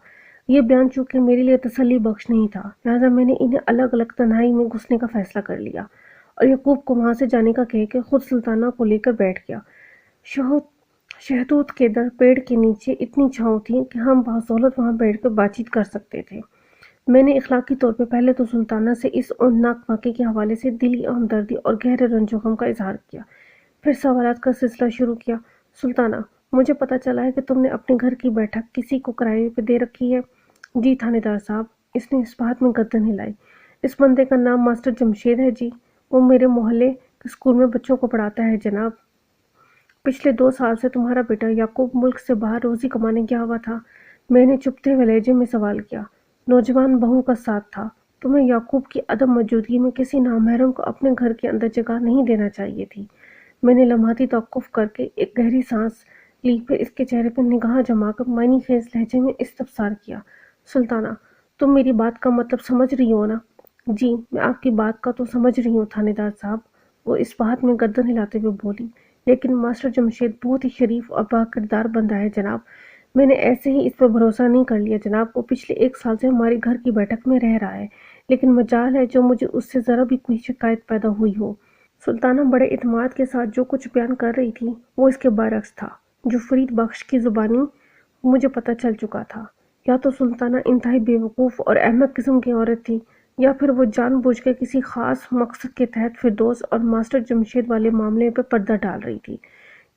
یہ بیان چونکہ میرے لیے تسلی بخش نہیں تھا، لہٰذا میں نے انہیں الگ الگ تنہائی میں گھسنے کا فیصلہ کر لیا اور یعقوب کو وہاں سے جانے کا کہہ کے خود سلطانہ کو لے کر بیٹھ گیا۔ شہتوت کے در پیڑ کے نیچے اتنی چھاؤں تھی کہ ہم بسہولت وہاں بیٹھ کر بات چیت کر سکتے تھے۔ میں نے اخلاقی طور پہ پہلے تو سلطانہ سے اس اونناک واقعے کے حوالے سے دلی ہمدردی اور گہرے رنج و غم کا اظہار کیا، پھر سوالات کا سلسلہ شروع کیا۔ سلطانہ، مجھے پتہ چلا ہے کہ تم نے اپنے گھر کی بیٹھک کسی کو کرائے پہ دے رکھی ہے۔ جی تھانے دار صاحب، اس نے اس بات میں گردن ہلائی۔ اس بندے کا نام ماسٹر جمشید ہے جی، وہ میرے محلے کے اسکول میں بچوں کو پڑھاتا ہے جناب۔ پچھلے 2 سال سے تمہارا بیٹا یعقوب ملک سے باہر روزی کمانے گیا ہوا تھا۔ میں نے چپتے ہوئے لہجے میں سوال کیا۔ نوجوان بہو کا ساتھ تھا۔ تمہیں یعقوب کی عدم موجودگی میں کسی نامحرم کو اپنے گھر کے اندر جگہ نہیں دینا چاہیے تھی۔ میں نے لمحاتی توقف کر کے ایک گہری سانس لی، پھر اس کے چہرے پر نگاہ جما کر معنی خیز لہجے میں استفسار کیا، سلطانہ، تم میری بات کا مطلب سمجھ رہی ہو نا؟ جی، میں آپ کی بات کا تو سمجھ رہی ہوں تھانے دار صاحب، وہ اس بات میں گردن ہلاتے ہوئے بولی، لیکن ماسٹر جمشید بہت ہی شریف اور باکردار بندہ ہے جناب۔ میں نے ایسے ہی اس پر بھروسہ نہیں کر لیا جناب۔ وہ پچھلے 1 سال سے ہمارے گھر کی بیٹھک میں رہ رہا ہے، لیکن مجال ہے جو مجھے اس سے ذرا بھی کوئی شکایت پیدا ہوئی ہو۔ سلطانہ بڑے اعتماد کے ساتھ جو کچھ بیان کر رہی تھی وہ اس کے برعکس تھا جو فرید بخش کی زبانی مجھے پتہ چل چکا تھا۔ یا تو سلطانہ انتہائی بیوقوف اور احمق قسم کی عورت تھی، یا پھر وہ جان بوجھ کے کسی خاص مقصد کے تحت فردوس اور ماسٹر جمشید والے معاملے پہ پردہ ڈال رہی تھی۔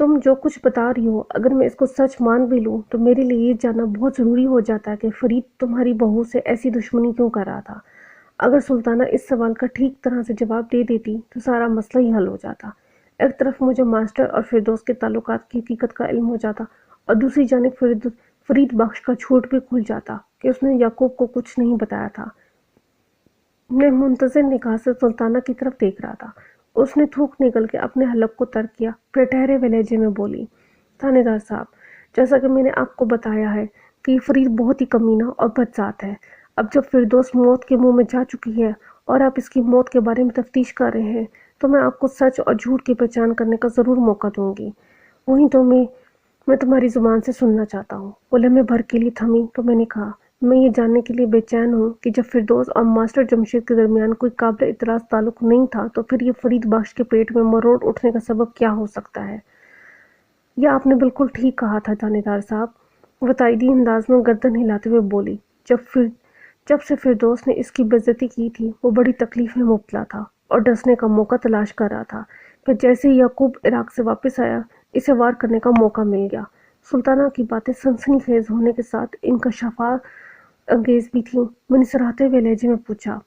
تم جو کچھ بتا رہی ہو اگر میں اس کو سچ مان بھی لوں تو میرے لیے یہ جاننا بہت ضروری ہو جاتا ہے کہ فرید تمہاری بہو سے ایسی دشمنی کیوں کر رہا تھا۔ اگر سلطانہ اس سوال کا ٹھیک طرح سے جواب دے دیتی تو سارا مسئلہ ہی حل ہو جاتا۔ ایک طرف مجھے ماسٹر اور فردوس کے تعلقات کی حقیقت کا علم ہو جاتا اور دوسری جانب فرید بخش کا جھوٹ بھی کھل جاتا کہ اس نے یعقوب کو کچھ نہیں بتایا تھا۔ میں منتظر نگاہ سے سلطانہ کی طرف دیکھ رہا تھا۔ اس نے تھوک نکل کے اپنے حلق کو ترک کیا، پھر ٹھہرے ہوئے لہجے میں بولی، تھانے دار صاحب، جیسا کہ میں نے آپ کو بتایا ہے کہ یہ فرید بہت ہی کمینہ اور بدذات ہے۔ اب جب فردوس موت کے منہ میں جا چکی ہے اور آپ اس کی موت کے بارے میں تفتیش کر رہے ہیں تو میں آپ کو سچ اور جھوٹ کی پہچان کرنے کا ضرور موقع دوں گی۔ وہیں تو میں تمہاری زبان سے سننا چاہتا ہوں۔ وہ لمحے بھر کے لیے تھمی تو میں نے کہا، میں یہ جاننے کے لیے بے چین ہوں کہ جب فردوس اور ماسٹر جمشید کے درمیان کوئی قابل اعتراض تعلق نہیں تھا تو پھر یہ فرید بخش کے پیٹ میں مروڑ اٹھنے کا سبب کیا ہو سکتا ہے؟ یہ آپ نے بالکل ٹھیک کہا تھا تھانے دار صاحب، وہ تائیدی انداز میں گردن ہلاتے ہوئے بولی۔ جب سے فردوس نے اس کی بے عزتی کی تھی وہ بڑی تکلیف میں مبتلا تھا اور ڈسنے کا موقع تلاش کر رہا تھا۔ پھر جیسے ہی یعقوب عراق سے واپس آیا اسے وار کرنے کا موقع مل گیا۔ سلطانہ کی باتیں سنسنی خیز ہونے کے ساتھ انکشافات انگیز بھی تھیں۔ میں نے سراہتے ہوئے لہجے میں پوچھا،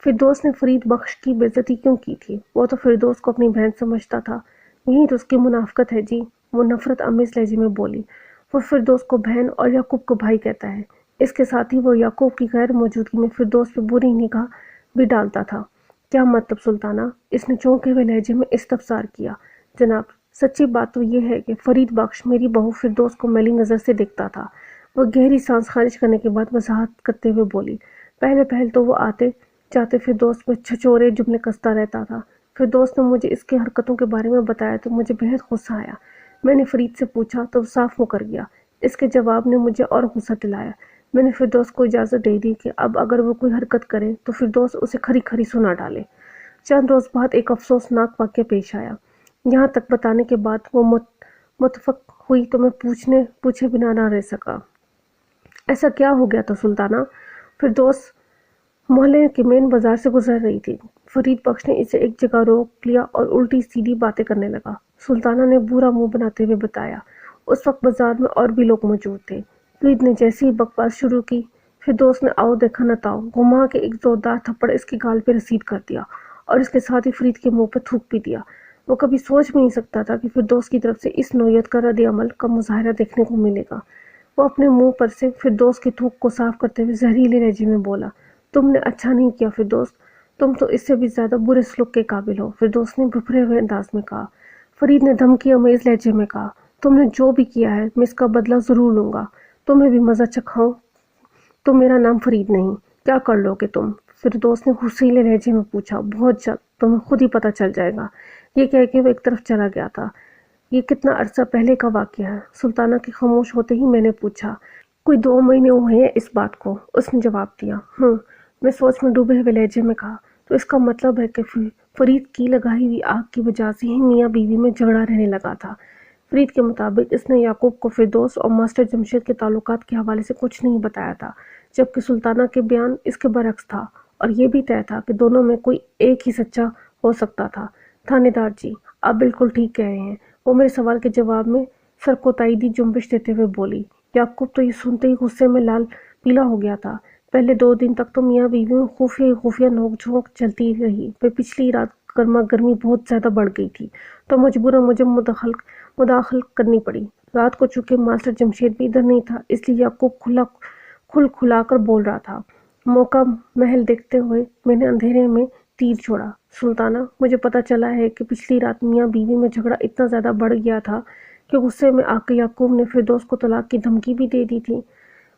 فردوس نے فرید بخش کی بے عزتی کیوں کی تھی؟ وہ تو فردوس کو اپنی بہن سمجھتا تھا۔ یہی تو اس کی منافقت ہے جی، وہ نفرت آمیز لہجے میں بولی۔ وہ فردوس کو بہن اور یعقوب کو بھائی کہتا ہے، اس کے ساتھ ہی وہ یعقوب کی غیر موجودگی میں فردوس پہ بری نگاہ بھی ڈالتا تھا۔ کیا مطلب سلطانہ؟ اس نے چونکے ہوئے لہجے میں استفسار کیا۔ جناب، سچی بات تو یہ ہے کہ فرید بخش میری بہو فردوس کو میلی نظر سے دیکھتا تھا۔ وہ گہری سانس خارج کرنے کے بعد وضاحت کرتے ہوئے بولی، پہلے تو وہ آتے جاتے فردوس پہ چھچورے جملے کستا رہتا تھا۔ فردوس نے مجھے اس کی حرکتوں کے بارے میں بتایا تو مجھے بہت غصہ آیا۔ میں نے فرید سے پوچھا تو وہ صاف مکر گیا۔ اس کے جواب نے مجھے اور غصہ دلایا۔ میں نے فردوس کو اجازت دے دی کہ اب اگر وہ کوئی حرکت کرے تو فردوس اسے کھری کھری سنا ڈالے۔ چند روز بعد ایک افسوسناک واقعہ پیش آیا۔ یہاں تک بتانے کے بعد وہ متفق ہوئی تو میں پوچھے بنا نہ رہ سکا۔ ایسا کیا ہو گیا تھا سلطانہ؟ فردوس محلے کے مین بازار سے گزر رہی تھی۔ فرید بخش نے اسے ایک جگہ روک لیا اور الٹی سیدھی باتیں کرنے لگا۔ سلطانہ نے برا منہ بناتے ہوئے بتایا، اس وقت بازار میں اور بھی لوگ موجود تھے۔ فرید نے جیسے ہی بکواس شروع کی، فردوس نے آؤ دیکھا نہ تاؤ گھما کے ایک زوردار تھپڑ اس کے گال پہ رسید کر دیا اور اس کے ساتھ ہی فرید کے منہ پہ تھوک بھی دیا۔ وہ کبھی سوچ بھی نہیں سکتا تھا کہ فردوس کی طرف سے اس نوعیت کا رد عمل کا مظاہرہ دیکھنے کو ملے گا۔ وہ اپنے منہ پر سے فردوس کے تھوک کو صاف کرتے ہوئے زہریلے لہجے میں بولا، تم نے اچھا نہیں کیا فردوس، تم تو اس سے بھی زیادہ برے سلوک کے قابل ہو۔ فردوس نے بھپھرے ہوئے انداز میں کہا۔ فرید نے دھمکی آمیز لہجے میں کہا، تم نے جو بھی کیا ہے میں اس کا بدلہ ضرور لوں گا، تمہیں بھی مزہ چکھاؤں تو میرا نام فرید نہیں، کیا کر لو گے تم؟ فردوس نے غصیلے لہجے میں پوچھا، بہت جلد تمہیں خود ہی پتہ چل جائے گا۔ یہ کہہ کے وہ ایک طرف چلا گیا تھا۔ یہ کتنا عرصہ پہلے کا واقعہ ہے؟ سلطانہ کے خاموش ہوتے ہی میں نے پوچھا۔ کوئی 2 مہینے ہوئے ہیں اس بات کو، اس نے جواب دیا۔ میں سوچ میں ڈوبے ہوئے لہجے میں کہا، تو اس کا مطلب ہے کہ فرید کی لگائی ہوئی آگ کی وجہ سے ہی میاں بیوی میں جھگڑا رہنے لگا تھا۔ فرید کے مطابق اس نے یعقوب کو فردوس اور ماسٹر جمشید کے تعلقات کے حوالے سے کچھ نہیں بتایا تھا، جبکہ سلطانہ کے بیان اس کے برعکس تھا، اور یہ بھی طے تھا کہ دونوں میں کوئی ایک ہی سچا ہو سکتا تھا۔ تھانے دار جی، آپ بالکل ٹھیک کہہ رہے ہیں، وہ میرے سوال کے جواب میں سر کو تائیدی جنبش دیتے ہوئے بولی۔ یعقوب تو یہ سنتے ہی غصے میں لال پیلا ہو گیا تھا۔ پہلے 2 دن تک تو میاں بیوی میں خفیہ نوک جھونک چلتی رہی، پھر پچھلی رات گرما گرمی بہت زیادہ بڑھ گئی تھی تو مجبوراً مجھے مداخل کرنی پڑی۔ رات کو چونکہ ماسٹر جمشید بھی ادھر نہیں تھا اس لیے یعقوب کھلا کر بول رہا تھا۔ موقع محل دیکھتے ہوئے میں نے اندھیرے میں تیر چھوڑا، سلطانہ مجھے پتہ چلا ہے کہ پچھلی رات میاں بیوی میں جھگڑا اتنا زیادہ بڑھ گیا تھا کہ غصے میں آ کے یعقوب نے فردوس کو طلاق کی دھمکی بھی دے دی تھی۔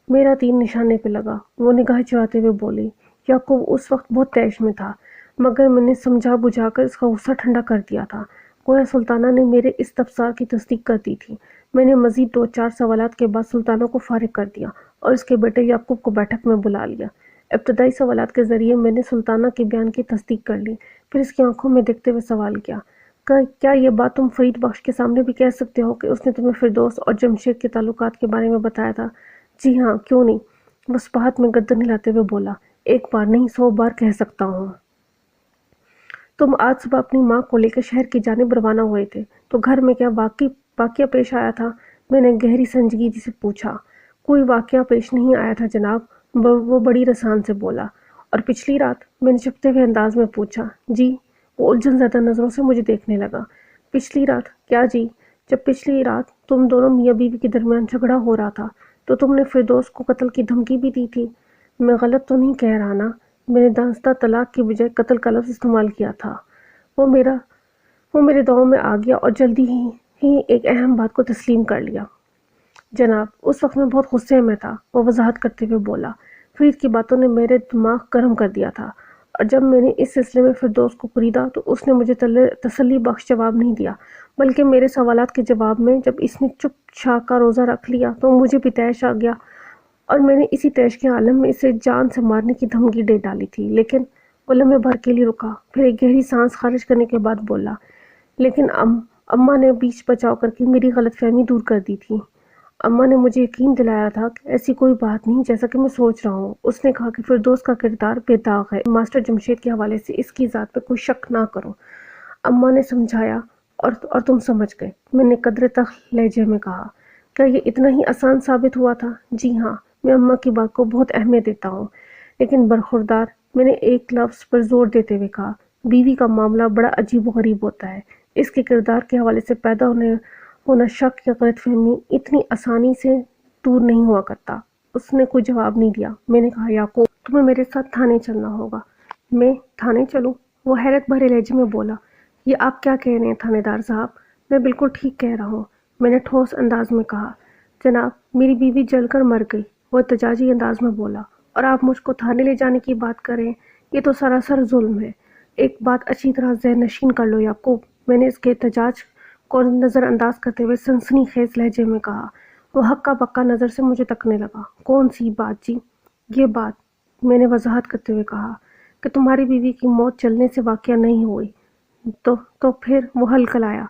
میرا تیر نشانے پہ لگا، وہ نگاہ چڑھاتے ہوئے بولی۔ یعقوب اس وقت بہت طیش میں تھا، مگر میں نے سمجھا بجھا کر اس کا غصہ ٹھنڈا کر دیا تھا۔ گویا سلطانہ نے میرے استفسار کی تصدیق کر دی تھی۔ میں نے مزید 2-4 سوالات کے بعد سلطانہ کو فارغ کر دیا اور اس کے بیٹے یعقوب کو بیٹھک میں بلا لیا۔ ابتدائی سوالات کے ذریعے میں نے سلطانہ کے بیان کی تصدیق کر لی، پھر اس کی آنکھوں میں دیکھتے ہوئے سوال کیا، کیا یہ بات تم فرید بخش کے سامنے بھی کہہ سکتے ہو کہ اس نے تمہیں فردوس اور جمشید کے تعلقات کے بارے میں بتایا تھا؟ جی ہاں، کیوں نہیں؟ وصفحت میں گردن ہلاتے ہوئے بولا، 1 بار نہیں 100 بار کہہ سکتا ہوں۔ تم آج صبح اپنی ماں کو لے کر شہر کی جانب روانہ ہوئے تھے تو گھر میں کیا واقعی واقعہ پیش آیا تھا؟ میں نے گہری سنجیدگی سے پوچھا۔ کوئی واقعہ پیش نہیں آیا تھا جناب، وہ بڑی رسان سے بولا۔ اور پچھلی رات؟ میں نے چپتے ہوئے انداز میں پوچھا۔ جی؟ وہ الجھن زدہ نظروں سے مجھے دیکھنے لگا۔ پچھلی رات کیا جی؟ جب پچھلی رات تم دونوں میاں بیوی کے درمیان جھگڑا ہو رہا تھا تو تم نے فردوس کو قتل کی دھمکی بھی دی تھی۔ میں غلط تو نہیں کہہ رہا نا؟ میں نے دانستہ طلاق کی بجائے قتل کا لفظ استعمال کیا تھا۔ وہ میرے داؤں میں آ گیا اور جلدی ہی ایک اہم بات کو تسلیم کر لیا۔ جناب، اس وقت میں بہت غصے میں تھا، وہ وضاحت کرتے ہوئے بولا۔ فرید کی باتوں نے میرے دماغ گرم کر دیا تھا، اور جب میں نے اس سلسلے میں فردوس کو خریدا تو اس نے مجھے تسلی بخش جواب نہیں دیا، بلکہ میرے سوالات کے جواب میں جب اس نے چپ چھا کا روزہ رکھ لیا تو مجھے بھی تیش آ گیا، اور میں نے اسی تیش کے عالم میں اسے جان سے مارنے کی دھمکی دے ڈالی تھی۔ لیکن وہ لمحے بھر کے لیے رکا، پھر ایک گہری سانس خارج کرنے کے بعد بولا، لیکن اماں نے بیچ بچاؤ کر کے میری غلط فہمی دور کر دی تھی۔ اماں نے مجھے یقین دلایا تھا کہ ایسی کوئی بات نہیں جیسا کہ میں سوچ رہا ہوں۔ اس نے کہا کہ فردوس کا کردار بے داغ ہے، ماسٹر جمشید کے حوالے سے اس کی ذات پہ کوئی شک نہ کرو۔ اماں نے سمجھایا اور تم سمجھ گئے، میں نے قدرے تلخ لہجے میں کہا۔ کیا یہ اتنا ہی آسان ثابت ہوا تھا؟ جی ہاں، میں اماں کی بات کو بہت اہمیت دیتا ہوں، لیکن برخوردار، میں نے ایک لفظ پر زور دیتے ہوئے کہا، بیوی کا معاملہ بڑا عجیب و غریب ہوتا ہے۔ اس کے کردار کے حوالے سے پیدا ہونا شک یا غلط فہمی اتنی آسانی سے دور نہیں ہوا کرتا۔ اس نے کوئی جواب نہیں دیا۔ میں نے کہا، یعقوب، تمہیں میرے ساتھ تھانے چلنا ہوگا۔ میں تھانے چلوں؟ وہ حیرت بھرے لہجے میں بولا۔ یہ آپ کیا کہہ رہے ہیں تھانے دار صاحب؟ میں بالکل ٹھیک کہہ رہا ہوں، میں نے ٹھوس انداز میں کہا۔ جناب، میری بیوی جل کر مر گئی، وہ احتجاجی انداز میں بولا، اور آپ مجھ کو تھانے لے جانے کی بات کر رہے ہیں؟ یہ تو سراسر ظلم ہے۔ ایک بات اچھی طرح ذہن نشین کر لو یعقوب، میں نے اس کے احتجاج کو نظر انداز کرتے ہوئے سنسنی خیز لہجے میں کہا۔ وہ ہکا بکا نظر سے مجھے تکنے لگا۔ کون سی بات جی؟ یہ بات، میں نے وضاحت کرتے ہوئے کہا، کہ تمہاری بیوی کی موت جلنے سے واقعہ نہیں ہوئی تو پھر؟ وہ ہلکلایا۔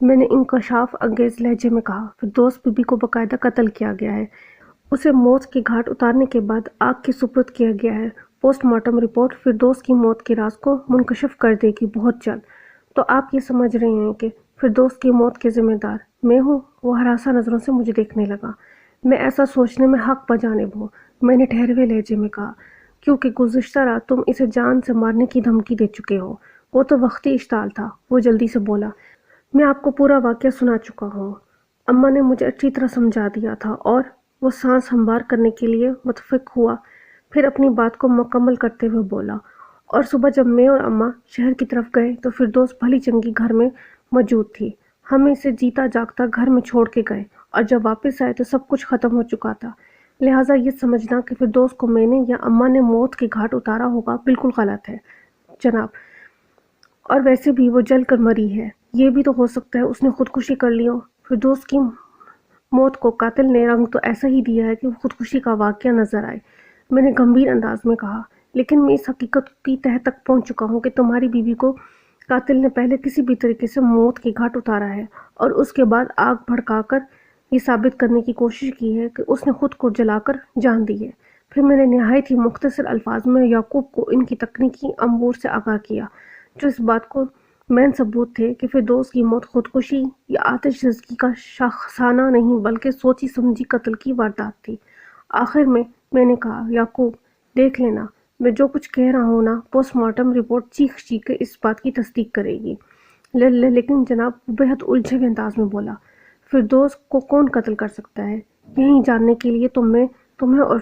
میں نے انکشاف انگیز لہجے میں کہا، فردوس بی بی کو باقاعدہ قتل کیا گیا ہے، اسے موت کے گھاٹ اتارنے کے بعد آگ کے سپرد کیا گیا ہے۔ پوسٹ مارٹم رپورٹ فردوس کی موت کے راز کو منکشف کر دے گی بہت جلد۔ تو آپ یہ سمجھ رہے ہیں کہ فردوس کی موت کے ذمہ دار میں ہوں؟ وہ ہراساں نظروں سے مجھے دیکھنے لگا۔ میں ایسا سوچنے میں حق بجانب ہوں، میں نے ٹھہرے ہوئے لہجے میں کہا، کیونکہ گزشتہ رات تم اسے جان سے مارنے کی دھمکی دے چکے ہو۔ وہ تو وقتی اشتعال تھا، وہ جلدی سے بولا۔ میں آپ کو پورا واقعہ سنا چکا ہوں، اماں نے مجھے اچھی طرح سمجھا دیا تھا۔ اور وہ سانس ہموار کرنے کے لیے متفق ہوا، پھر اپنی بات کو مکمل کرتے ہوئے بولا، اور صبح جب میں اور اماں شہر کی طرف گئے تو فردوس بھلی چنگی گھر میں موجود تھی۔ ہم اسے جیتا جاگتا گھر میں چھوڑ کے گئے، اور جب واپس آئے تو سب کچھ ختم ہو چکا تھا۔ لہٰذا یہ سمجھنا کہ فردوس کو میں نے یا اماں نے موت کے گھاٹ اتارا ہوگا بالکل غلط ہے جناب۔ اور ویسے بھی وہ جل کر مری ہے، یہ بھی تو ہو سکتا ہے اس نے خودکشی کر لی ہو۔ فردوس کی موت کو قاتل نے رنگ تو ایسا ہی دیا ہے کہ وہ خودکشی کا واقعہ نظر آئے، میں نے گمبھیر انداز میں کہا۔ لیکن میں اس حقیقت کی تہہ تک پہنچ چکا ہوں کہ تمہاری بیوی کو قاتل نے پہلے کسی بھی طریقے سے موت کے گھاٹ اتارا ہے، اور اس کے بعد آگ بھڑکا کر یہ ثابت کرنے کی کوشش کی ہے کہ اس نے خود کو جلا کر جان دی ہے۔ پھر میں نے نہایت ہی مختصر الفاظ میں یعقوب کو ان کی تکنیکی امور سے آگاہ کیا، جو اس بات کو مین ثبوت تھے کہ فردوس کی موت خودکشی یا آتش زدگی کا شخصانہ نہیں بلکہ سوچی سمجھی قتل کی واردات تھی۔ آخر میں نے کہا، یعقوب، دیکھ لینا، میں جو کچھ کہہ رہا ہوں نا، پوسٹ مارٹم رپورٹ چیخ چیخ کے اس بات کی تصدیق کرے گی۔ لیکن جناب، وہ بے حد الجھے ہوئے انداز میں بولا، فردوس کو کون قتل کر سکتا ہے؟ یہی جاننے کے لیے تمہیں اور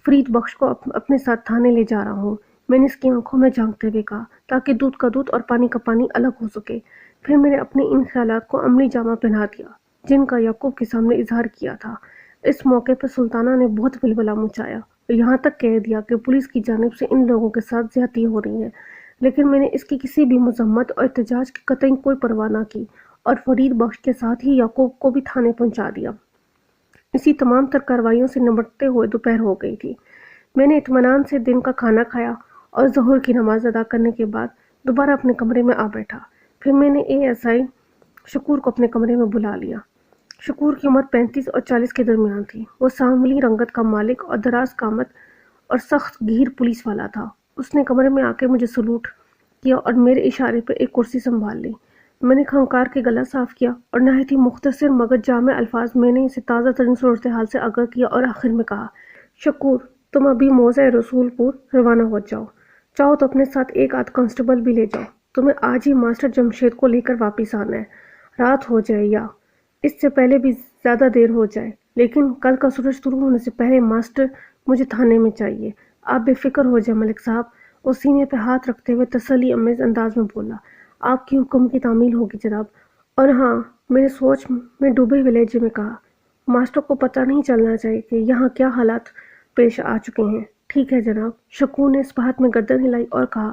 فرید بخش کو اپنے ساتھ تھانے لے جا رہا ہوں، میں نے اس کی آنکھوں میں جھانکتے ہوئے کہا، تاکہ دودھ کا دودھ اور پانی کا پانی الگ ہو سکے۔ پھر میں نے اپنے ان خیالات کو عملی جامہ پہنا دیا جن کا یعقوب کے سامنے اظہار کیا تھا۔ اس موقع پر سلطانہ نے بہت ولولہ مچایا، یہاں تک کہہ دیا کہ پولیس کی جانب سے ان لوگوں کے ساتھ زیادتی ہو رہی ہے، لیکن میں نے اس کی کسی بھی مذمت اور احتجاج کی قطعی کوئی پرواہ نہ کی، اور فرید بخش کے ساتھ ہی یعقوب کو بھی تھانے پہنچا دیا۔ اسی تمام تر کارروائیوں سے نمٹتے ہوئے دوپہر ہو گئی تھی۔ میں نے اطمینان سے دن کا کھانا کھایا اور ظہر کی نماز ادا کرنے کے بعد دوبارہ اپنے کمرے میں آ بیٹھا۔ پھر میں نے ASI شکور کو اپنے کمرے میں بلا لیا۔ شکور کی عمر 35 اور 40 کے درمیان تھی۔ وہ سانولی رنگت کا مالک اور دراز قامت اور سخت گیر پولیس والا تھا۔ اس نے کمرے میں آ کے مجھے سلوٹ کیا اور میرے اشارے پر ایک کرسی سنبھال لی۔ میں نے خنکار کے گلا صاف کیا اور نہایت ہی مختصر مگر جامع الفاظ میں نے اسے تازہ ترین صورتحال سے آگاہ کیا اور آخر میں کہا، شکور، تم ابھی موضع رسول پور روانہ ہو جاؤ، چاہو تو اپنے ساتھ ایک آدھ کانسٹیبل بھی لے جاؤ، تمہیں آج ہی ماسٹر جمشید کو لے کر واپس آنا ہے، رات ہو جائے یا اس سے پہلے بھی زیادہ دیر ہو جائے، لیکن کل کا سورج طلوع ہونے سے پہلے ماسٹر مجھے تھانے میں چاہیے۔ آپ بے فکر ہو جائیں ملک صاحب، وہ سینے پہ ہاتھ رکھتے ہوئے تسلی امیز انداز میں بولا، آپ کی حکم کی تعمیل ہوگی جناب۔ اور ہاں، میں نے سوچ میں ڈوبے ہوئے لہجے میں کہا، ماسٹر کو پتہ نہیں چلنا چاہیے کہ یہاں کیا حالات پیش آ چکے ہیں۔ ٹھیک ہے جناب۔ شکور نے اس بات میں گردن ہلائی اور کہا،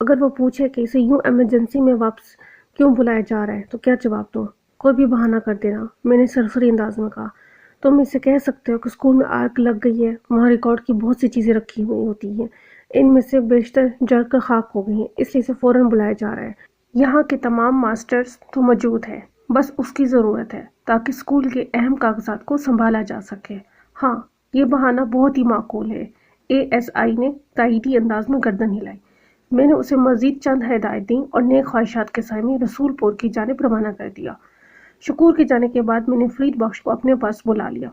اگر وہ پوچھے کہ اسے یوں ایمرجنسی میں واپس کیوں بلایا جا رہا ہے تو کیا جواب دوں؟ کوئی بھی بہانہ کر دینا، میں نے سرسری انداز میں کہا۔ تم اسے کہہ سکتے ہو کہ اسکول میں آگ لگ گئی ہے، وہاں ریکارڈ کی بہت سی چیزیں رکھی ہوئی ہوتی ہیں، ان میں سے بیشتر جل کر خاک ہو گئی ہیں، اس لیے اسے فوراً بلایا جا رہا ہے۔ یہاں کے تمام ماسٹرز تو موجود ہیں، بس اس کی ضرورت ہے تاکہ اسکول کے اہم کاغذات کو سنبھالا جا سکے۔ ہاں، یہ بہانہ بہت ہی معقول ہے۔ اے ایس آئی نے تائیدی انداز میں گردن ہلائی۔ میں نے اسے مزید چند ہدایت دیں اور نیک خواہشات کے سائے میں رسول پور کی جانب روانہ کر دیا۔ شکور کے جانے کے بعد میں نے فرید بخش کو اپنے پاس بلا لیا۔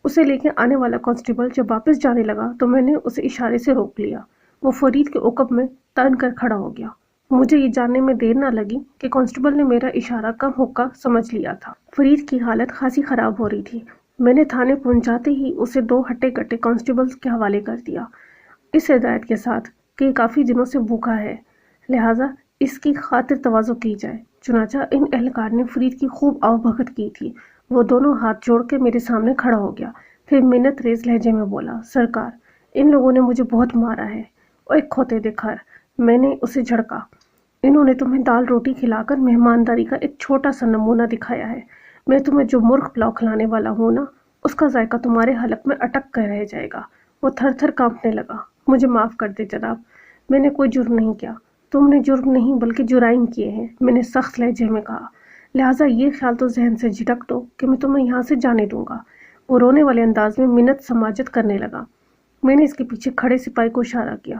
اسے لے کے آنے والا کانسٹیبل جب واپس جانے لگا تو میں نے اسے اشارے سے روک لیا۔ وہ فرید کے عقب میں تن کر کھڑا ہو گیا۔ مجھے یہ جاننے میں دیر نہ لگی کہ کانسٹیبل نے میرا اشارہ کم حقہ سمجھ لیا تھا۔ فرید کی حالت خاصی خراب ہو رہی تھی۔ میں نے تھانے پہنچاتے ہی اسے 2 ہٹے کٹے کانسٹیبلز کے حوالے کر دیا، اس ہدایت کے ساتھ کہ یہ کافی دنوں سے بھوکا ہے، لہٰذا اس کی خاطر تواضع کی جائے۔ چنانچہ ان اہلکار نے فرید کی خوب آؤ بھگت کی تھی۔ وہ دونوں ہاتھ جوڑ کے میرے سامنے کھڑا ہو گیا، پھر منت ریز لہجے میں بولا، سرکار، ان لوگوں نے مجھے بہت مارا ہے۔ اوے کھوتے دکھر، میں نے اسے جھڑکا، انہوں نے تمہیں دال روٹی کھلا کر مہمانداری کا ایک چھوٹا سا نمونہ دکھایا ہے۔ میں تمہیں جو مرغ پلاؤ کھلانے والا ہوں نا، اس کا ذائقہ تمہارے حلق میں اٹک کر رہ جائے گا۔ وہ تھر تھر کانپنے لگا۔ مجھے معاف کر دے جناب، میں نے کوئی جرم نہیں کیا۔ تم نے جرم نہیں بلکہ جرائم کیے ہیں، میں نے سخت لہجے میں کہا، لہٰذا یہ خیال تو ذہن سے جھٹک دو کہ میں تمہیں یہاں سے جانے دوں گا۔ وہ رونے والے انداز میں منت سماجت کرنے لگا۔ میں نے اس کے پیچھے کھڑے سپاہی کو اشارہ کیا۔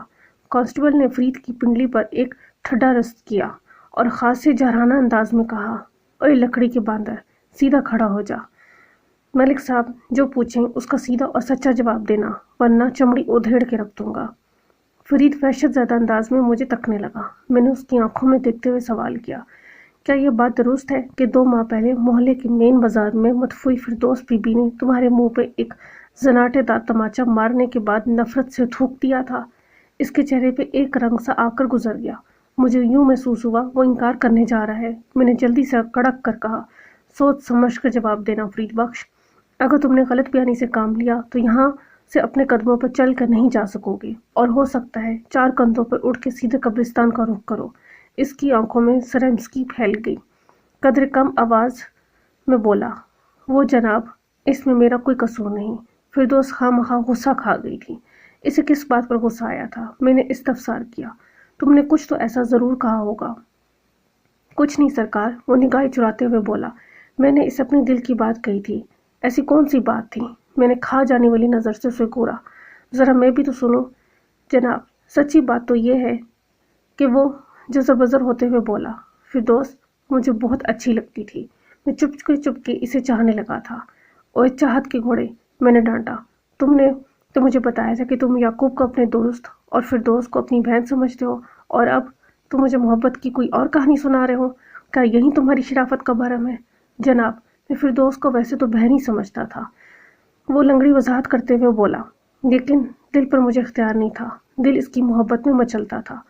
کانسٹیبل نے فرید کی پنڈلی پر ایک ٹھڈا رست کیا اور خاصے جارحانہ انداز میں کہا، اوے لکڑی کے باندر، سیدھا کھڑا ہو جا۔ ملک صاحب جو پوچھیں اس کا سیدھا اور سچا جواب دینا، ورنہ چمڑی ادھیڑ کے رکھ دوں گا۔ فرید وحشت زدہ انداز میں مجھے تکنے لگا۔ میں نے اس کی آنکھوں میں دیکھتے ہوئے سوال کیا، کیا یہ بات درست ہے کہ 2 ماہ پہلے محلے کے مین بازار میں مدفوع فردوس بی بی نے تمہارے منہ پہ ایک زناٹے دار تماچا مارنے کے بعد نفرت سے تھوک دیا تھا؟ اس کے چہرے پہ ایک رنگ سا آ کر گزر گیا۔ مجھے یوں محسوس ہوا وہ انکار کرنے جا رہا ہے۔ میں نے جلدی سے کڑک کر کہا، سوچ سمجھ کر جواب دینا فرید بخش، اگر تم نے غلط بیانی سے کام لیا تو یہاں سے اپنے قدموں پر چل کر نہیں جا سکو گے، اور ہو سکتا ہے 4 کندھوں پر اٹھ کے سیدھے قبرستان کا رخ کرو۔ اس کی آنکھوں میں سرمسکی پھیل گئی۔ قدر کم آواز میں بولا، وہ جناب، اس میں میرا کوئی قصور نہیں۔ فردوس خواہ مخواہ غصہ کھا گئی تھی۔ اسے کس بات پر غصہ آیا تھا؟ میں نے استفسار کیا۔ تم نے کچھ تو ایسا ضرور کہا ہوگا۔ کچھ نہیں سرکار، وہ نگاہیں چراتے ہوئے بولا، میں نے اسے اپنی دل کی بات کہی تھی۔ ایسی کون سی بات تھی؟ میں نے کھا جانے والی نظر سے اسے گھورا۔ ذرا میں بھی تو سنوں جناب، سچی بات تو یہ ہے کہ وہ جزر بزر ہوتے ہوئے بولا، فردوس مجھے بہت اچھی لگتی تھی، میں چپ کے اسے چاہنے لگا تھا۔ اوے چاہت کے گھوڑے، میں نے ڈانٹا، تم نے تو مجھے بتایا تھا کہ تم یعقوب کو اپنے دوست اور فردوس کو اپنی بہن سمجھتے ہو، اور اب تم مجھے محبت کی کوئی اور کہانی سنا رہے ہو؟ کیا یہی تمہاری شرافت کا بھرم ہے؟ جناب، میں فردوس کو ویسے تو بہن ہی سمجھتا تھا، وہ لنگڑی وضاحت کرتے ہوئے بولا، لیکن دل پر مجھے اختیار نہیں تھا، دل اس کی محبت میں مچلتا تھا۔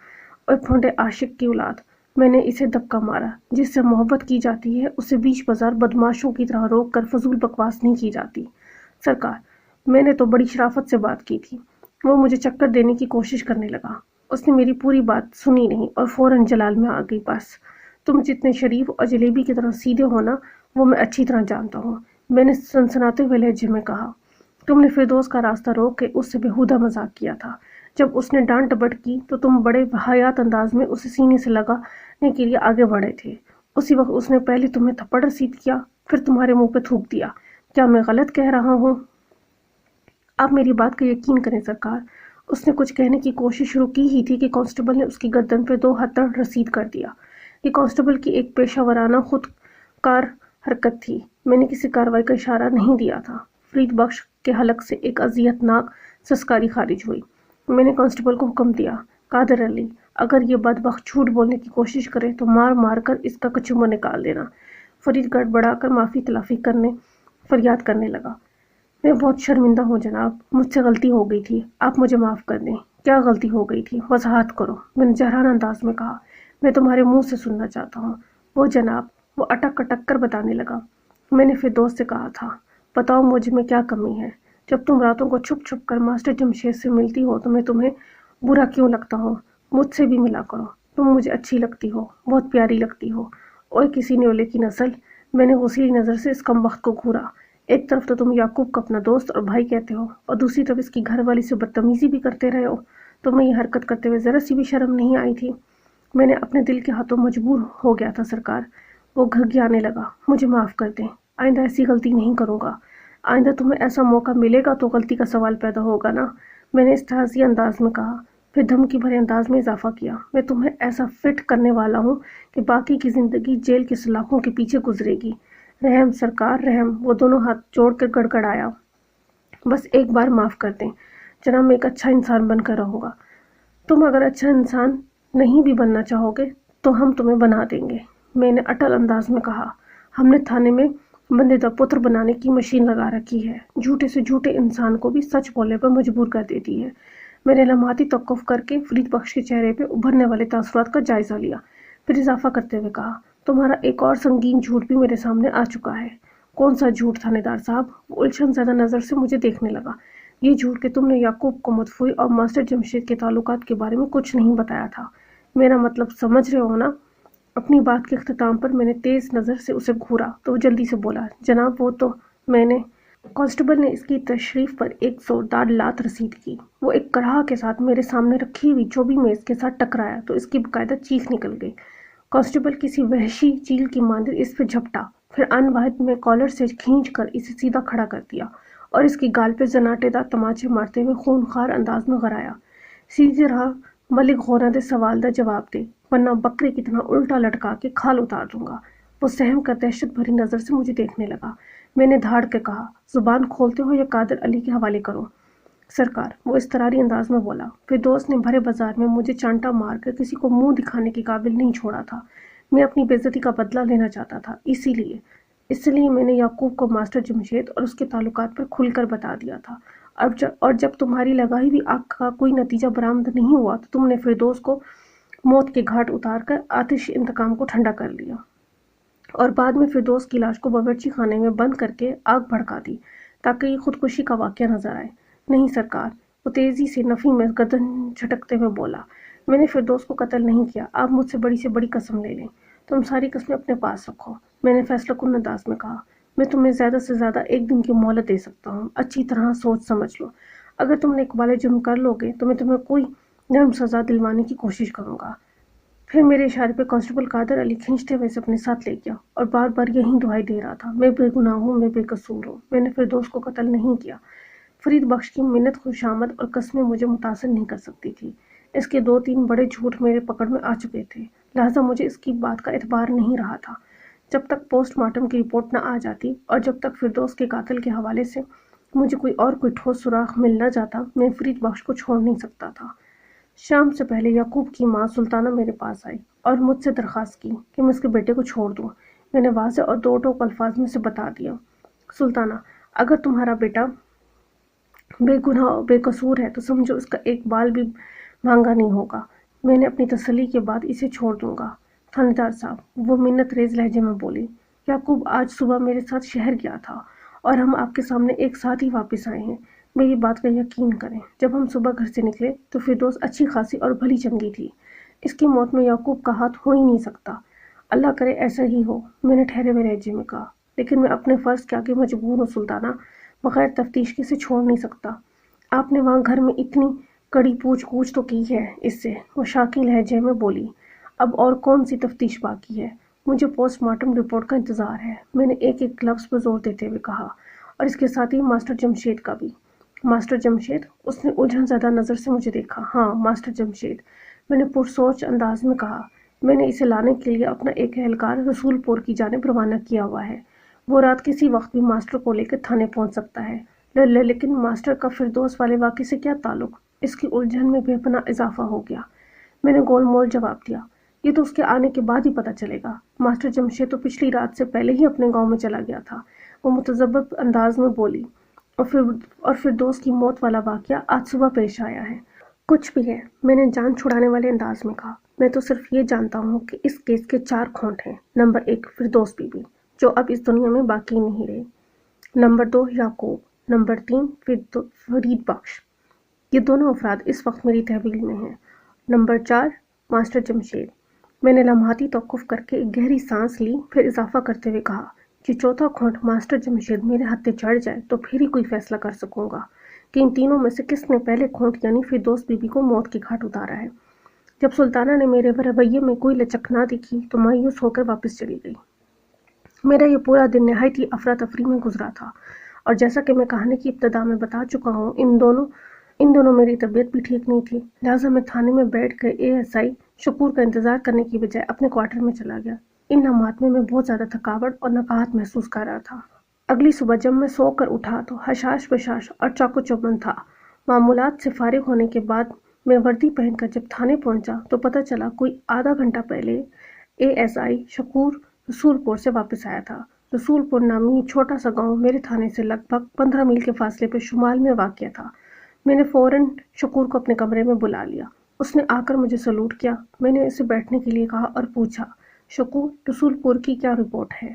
اور پھونڈے عاشق کی اولاد، میں نے اسے دبکا مارا۔ جس سے محبت کی جاتی ہے اسے بیچ بازار بدماشوں کی طرح روک کر فضول بکواس نہیں کی جاتی۔ سرکار، میں نے تو بڑی شرافت سے بات کی تھی۔ وہ مجھے چکر دینے کی کوشش کرنے لگا۔ اس نے میری پوری بات سنی نہیں اور فوراً جلال میں آ گئی۔ بس تم جتنے شریف اور جلیبی کی طرح سیدھے ہونا وہ میں اچھی طرح جانتا ہوں، میں نے سنسناتے ہوئے لہجے میں کہا۔ تم نے فردوس کا راستہ روک کے اس سے بےہودہ مذاق کیا تھا۔ جب اس نے ڈانٹ ڈپٹ کی تو تم بڑے حیات انداز میں اسے سینے سے لگانے کے لیے آگے بڑھے تھے۔ اسی وقت اس نے پہلے تمہیں تھپڑ رسید کیا، پھر تمہارے منہ پہ تھوک دیا۔ کیا میں غلط کہہ رہا ہوں؟ آپ میری بات کا یقین کریں سرکار، اس نے کچھ کہنے کی کوشش شروع کی ہی تھی کہ کانسٹیبل نے اس کی گردن پہ 2 ہتھڑ رسید کر دیا۔ یہ کانسٹیبل کی ایک پیشہ ورانہ خود کار حرکت تھی۔ میں نے کسی کارروائی کا اشارہ نہیں دیا تھا۔ فرید بخش کے حلق سے ایک اذیت ناک سسکاری خارج ہوئی۔ میں نے کانسٹیبل کو حکم دیا، قادر علی، اگر یہ بدبخت جھوٹ بولنے کی کوشش کرے تو مار مار کر اس کا کچومر نکال دینا۔ فرید گڑبڑا کر معافی تلافی فریاد کرنے لگا۔ میں بہت شرمندہ ہوں جناب، مجھ سے غلطی ہو گئی تھی، آپ مجھے معاف کر دیں۔ کیا غلطی ہو گئی تھی؟ وضاحت کرو، میں نے جرحانہ انداز میں کہا۔ میں تمہارے منہ سے سننا چاہتا ہوں۔ وہ جناب، وہ اٹک اٹک کر بتانے لگا۔ میں نے فردوس سے کہا تھا، بتاؤ مجھ میں کیا کمی ہے؟ جب تم راتوں کو چھپ چھپ کر ماسٹر جمشید سے ملتی ہو تو میں تمہیں برا کیوں لگتا ہوں؟ مجھ سے بھی ملا کرو، تم مجھے اچھی لگتی ہو، بہت پیاری لگتی ہو۔ اوئے کسی نیولے کی نسل! میں نے غصیلی نظر سے اس کم بخت کو گھورا۔ ایک طرف تو تم یعقوب کو اپنا دوست اور بھائی کہتے ہو اور دوسری طرف اس کی گھر والی سے بدتمیزی بھی کرتے رہے ہو۔ تمہیں یہ حرکت کرتے ہوئے ذرا سی بھی شرم نہیں آئی تھی؟ میں نے اپنے دل کے ہاتھوں مجبور ہو گیا تھا سرکار۔ وہ گھگیانے لگا۔ مجھے معاف کر دیں، آئندہ ایسی غلطی نہیں کروں گا۔ آئندہ تمہیں ایسا موقع ملے گا تو غلطی کا سوال پیدا ہوگا نا، میں نے استہزائی انداز میں کہا، پھر دھمکی بھرے انداز میں اضافہ کیا، میں تمہیں ایسا فٹ کرنے والا ہوں کہ باقی کی زندگی جیل کی سلاخوں کے پیچھے گزرے گی۔ رحم سرکار، رحم! وہ دونوں ہاتھ جوڑ کر گڑگڑایا۔ بس ایک بار معاف کر دیں جناب، میں ایک اچھا انسان بن کر رہوں گا۔ تم اگر اچھا انسان نہیں بھی بننا چاہو گے تو ہم تمہیں بنا دیں گے، میں نے اٹل انداز میں کہا۔ ہم نے تھانے میں بندے دا پتر بنانے کی مشین لگا رکھی ہے، جھوٹے سے جھوٹے انسان کو بھی سچ بولنے پر مجبور کر دیتی ہے۔ میں نے لمحاتی توقف کر کے فرید بخش کے چہرے پہ ابھرنے والے تاثرات کا جائزہ لیا، پھر اضافہ کرتے ہوئے کہا، تمہارا ایک اور سنگین جھوٹ بھی میرے سامنے آ چکا ہے۔ کون سا جھوٹ تھانے دار صاحب؟ وہ الجھن زدہ نظر سے مجھے دیکھنے لگا۔ یہ جھوٹ کہ تم نے یعقوب کو مدفوعی اور ماسٹر جمشید کے تعلقات کے بارے میں کچھ نہیں بتایا تھا۔ میرا مطلب سمجھ رہے ہو نا؟ اپنی بات کے اختتام پر میں نے تیز نظر سے اسے گھورا تو وہ جلدی سے بولا، جناب وہ تو میں نے… کانسٹیبل نے اس کی تشریف پر ایک زوردار لات رسید کی۔ وہ ایک کڑاہ کے ساتھ میرے سامنے رکھی ہوئی چوبی میز کے ساتھ ٹکرایا تو اس کی باقاعدہ چیخ نکل گئی۔ کانسٹیبل کسی وحشی چیل کی مانند اس پہ جھپٹا، پھر ان واحد میں کالر سے کھینچ کر اسے سیدھا کھڑا کر دیا اور اس کی گال پہ زناٹے دار تماچے مارتے ہوئے خونخوار انداز میں غرایا، سیدھی راہ ملک غورہ دے سوال دا جواب دے، ورنہ بکرے کی طرح الٹا لٹکا کے کھال اتار دوں گا۔ وہ سہم کر دہشت بھری نظر سے مجھے دیکھنے لگا۔ میں نے دھاڑ کے کہا، زبان کھولتے ہو یا قادر علی کے حوالے کروں؟ سرکار، وہ اضطراری انداز میں بولا۔ پھر دوست نے بھرے بازار میں مجھے چانٹا مار کر کسی کو منہ دکھانے کے قابل نہیں چھوڑا تھا۔ میں اپنی بے عزتی کا بدلہ لینا چاہتا تھا، اسی لیے میں نے یعقوب کو ماسٹر جمشید اور اس کے تعلقات پر کھل کر بتا دیا تھا، اور جب تمہاری لگائی ہوئی آنکھ کا کوئی نتیجہ برآمد نہیں ہوا تو تم نے فردوس کو موت کے گھاٹ اتار کر آتش انتقام کو ٹھنڈا کر لیا اور بعد میں فردوس کی لاش کو باورچی خانے میں بند کر کے آگ بھڑکا دی تاکہ یہ خودکشی کا واقعہ نظر آئے۔ نہیں سرکار، وہ تیزی سے نفی میں گردن جھٹکتے ہوئے بولا، میں نے فردوس کو قتل نہیں کیا، آپ مجھ سے بڑی سے بڑی قسم لے لیں، تم ساری قسمیں اپنے پاس رکھو، میں نے فیصلہ کن انداز میں کہا۔ میں تمہیں زیادہ سے زیادہ ایک دن کی مہلت دے سکتا ہوں، اچھی طرح سوچ سمجھ لو۔ اگر تم نے اقبال جرم کر لو گے تو میں تمہیں کوئی نرم سزا دلوانے کی کوشش کروں گا۔ پھر میرے اشارے پہ کانسٹیبل قادر علی کھینچتے ہوئے اسے اپنے ساتھ لے گیا اور بار بار یہی دعائی دے رہا تھا، میں بے گناہ ہوں، میں بے قصور ہوں، میں نے فردوس کو قتل نہیں کیا۔ فرید بخش کی منت خوشامد اور قسمیں مجھے متاثر نہیں کر سکتی تھی۔ اس کے 2-3 بڑے جھوٹ میرے پکڑ میں آ چکے تھے، لہٰذا مجھے اس کی بات کا اعتبار نہیں رہا تھا۔ جب تک پوسٹ مارٹم کی رپورٹ نہ آ جاتی اور جب تک فردوس کے قاتل کے حوالے سے مجھے کوئی ٹھوس سراغ مل نہ جاتا، میں فرید بخش کو چھوڑ نہیں سکتا تھا۔ شام سے پہلے یعقوب کی ماں سلطانہ میرے پاس آئی اور مجھ سے درخواست کی کہ میں اس کے بیٹے کو چھوڑ دوں۔ میں نے واضح اور دو ٹوک الفاظ میں سے بتا دیا، سلطانہ، اگر تمہارا بیٹا بے گناہ اور بے قصور ہے تو سمجھو اس کا ایک بال بھی بھانگا نہیں ہوگا۔ میں نے اپنی تسلی کے بعد اسے چھوڑ دوں گا۔ تھانے دار صاحب، وہ منت ریز لہجے میں بولی، یعقوب آج صبح میرے ساتھ شہر گیا تھا اور ہم آپ کے سامنے ایک ساتھ ہی واپس آئے ہیں۔ میری بات کا یقین کریں، جب ہم صبح گھر سے نکلے تو فردوس اچھی خاصی اور بھلی چنگی تھی۔ اس کی موت میں یعقوب کا ہاتھ ہو ہی نہیں سکتا۔ اللہ کرے ایسا ہی ہو، میں نے ٹھہرے ہوئے لہجے میں کہا، لیکن میں اپنے فرض کے آگے مجبور ہوں سلطانہ، بغیر تفتیش کے اسے چھوڑ نہیں سکتا۔ آپ نے وہاں گھر میں اتنی کڑی پوچھ گچھ تو کی ہے اس سے، وہ شاکی لہجے میں بولی۔ اب اور کون سی تفتیش باقی ہے؟ مجھے پوسٹ مارٹم رپورٹ کا انتظار ہے، میں نے ایک لفظ پر زور دیتے ہوئے کہا، اور اس کے ساتھ ہی ماسٹر جمشید کا بھی۔ ماسٹر جمشید؟ اس نے الجھن زدہ نظر سے مجھے دیکھا۔ ہاں، ماسٹر جمشید، میں نے پرسوچ انداز میں کہا۔ میں نے اسے لانے کے لیے اپنا ایک اہلکار رسول پور کی جانب روانہ کیا ہوا ہے۔ وہ رات کسی وقت بھی ماسٹر کو لے کر تھانے پہنچ سکتا ہے۔ لیکن ماسٹر کا فردوس والے واقعے سے کیا تعلق؟ اس کی الجھن میں بے پناہ اضافہ ہو گیا۔ میں نے گول مول جواب دیا، یہ تو اس کے آنے کے بعد ہی پتہ چلے گا۔ ماسٹر جمشید تو پچھلی رات سے پہلے ہی اپنے گاؤں میں چلا گیا تھا، وہ متذبذب انداز میں بولی۔ اور فردوس کی موت والا واقعہ آج صبح پیش آیا ہے۔ کچھ بھی ہے، میں نے جان چھڑانے والے انداز میں کہا۔ میں تو صرف یہ جانتا ہوں کہ اس کیس کے 4 کھونٹ ہیں۔ نمبر 1 فردوس بی بی، جو اب اس دنیا میں باقی نہیں رہے۔ نمبر 2 یعقوب۔ نمبر 3 فرید بخش۔ یہ دونوں افراد اس وقت میری تحویل میں ہیں۔ Number 4 master Jamshed. میں نے لمحاتی توقف کر کے ایک گہری سانس لی، پھر اضافہ کرتے ہوئے کہا کہ چوتھا کھونٹ ماسٹر جمشید میرے ہتھے چڑھ جائے تو پھر ہی کوئی فیصلہ کر سکوں گا کہ ان تینوں میں سے کس نے پہلے کھونٹ یعنی فردوس بی بی کو موت کے گھاٹ اتارا ہے۔ جب سلطانہ نے میرے رویے میں کوئی لچک نہ دکھی تو مایوس ہو کر واپس چلی گئی۔ میرا یہ پورا دن نہایت ہی افراتفری میں گزرا تھا، اور جیسا کہ میں کہانی کی ابتدا میں بتا چکا ہوں، ان دونوں میری طبیعت بھی ٹھیک نہیں تھی، لہٰذا میں تھانے میں بیٹھ کر ASI شکور کا انتظار کرنے کی بجائے اپنے کوارٹر میں چلا گیا۔ ان لمحات میں بہت زیادہ تھکاوٹ اور نقاہت محسوس کر رہا تھا۔ اگلی صبح جب میں سو کر اٹھا تو حشاش بشاش اور چاقو چوبند تھا۔ معمولات سے فارغ ہونے کے بعد میں وردی پہن کر جب تھانے پہنچا تو پتہ چلا کوئی آدھا گھنٹہ پہلے ASI شکور رسول پور سے واپس آیا تھا۔ رسول پور نامی یہ چھوٹا سا گاؤں میرے تھانے سے لگ بھگ 15 میل کے فاصلے پر شمال میں واقع تھا۔ میں نے فوراً شکور کو اپنے کمرے میں بلا لیا۔ اس نے آ کر مجھے سلوٹ کیا۔ میں نے اسے بیٹھنے کے لیے کہا اور پوچھا، شکور، رسول پور کی کیا رپورٹ ہے؟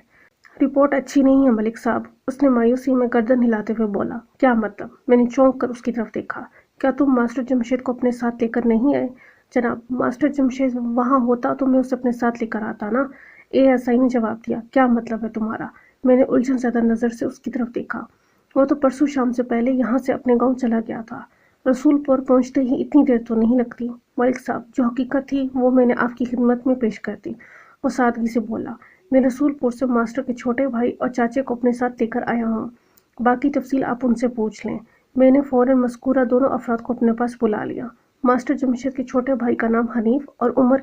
رپورٹ اچھی نہیں ہے ملک صاحب، اس نے مایوسی میں گردن ہلاتے ہوئے بولا۔ کیا مطلب؟ میں نے چونک کر اس کی طرف دیکھا۔ کیا تم ماسٹر جمشید کو اپنے ساتھ لے کر نہیں آئے؟ جناب، ماسٹر جمشید وہاں ہوتا تو میں اسے اپنے ساتھ لے کر آتا نا، ASI نے جواب دیا۔ کیا مطلب ہے تمہارا؟ میں نے الجھن زدہ نظر سے اس کی طرف دیکھا۔ وہ تو پرسوں شام سے پہلے یہاں سے اپنے گاؤں چلا گیا تھا۔ رسول پور پہنچتے ہی اتنی دیر تو نہیں لگتی ملک صاحب، جو حقیقت تھی وہ میں نے آپ کی خدمت میں پیش کر دی۔ وہ سادگی سے بولا، میں رسول پور سے ماسٹر کے چھوٹے بھائی اور چاچے کو اپنے ساتھ لے کر آیا ہوں، باقی تفصیل آپ ان سے پوچھ لیں۔ میں نے فوراً مذکورہ دونوں افراد کو اپنے پاس بلا لیا۔ ماسٹر جمشید کے چھوٹے بھائی کا نام حنیف اور عمر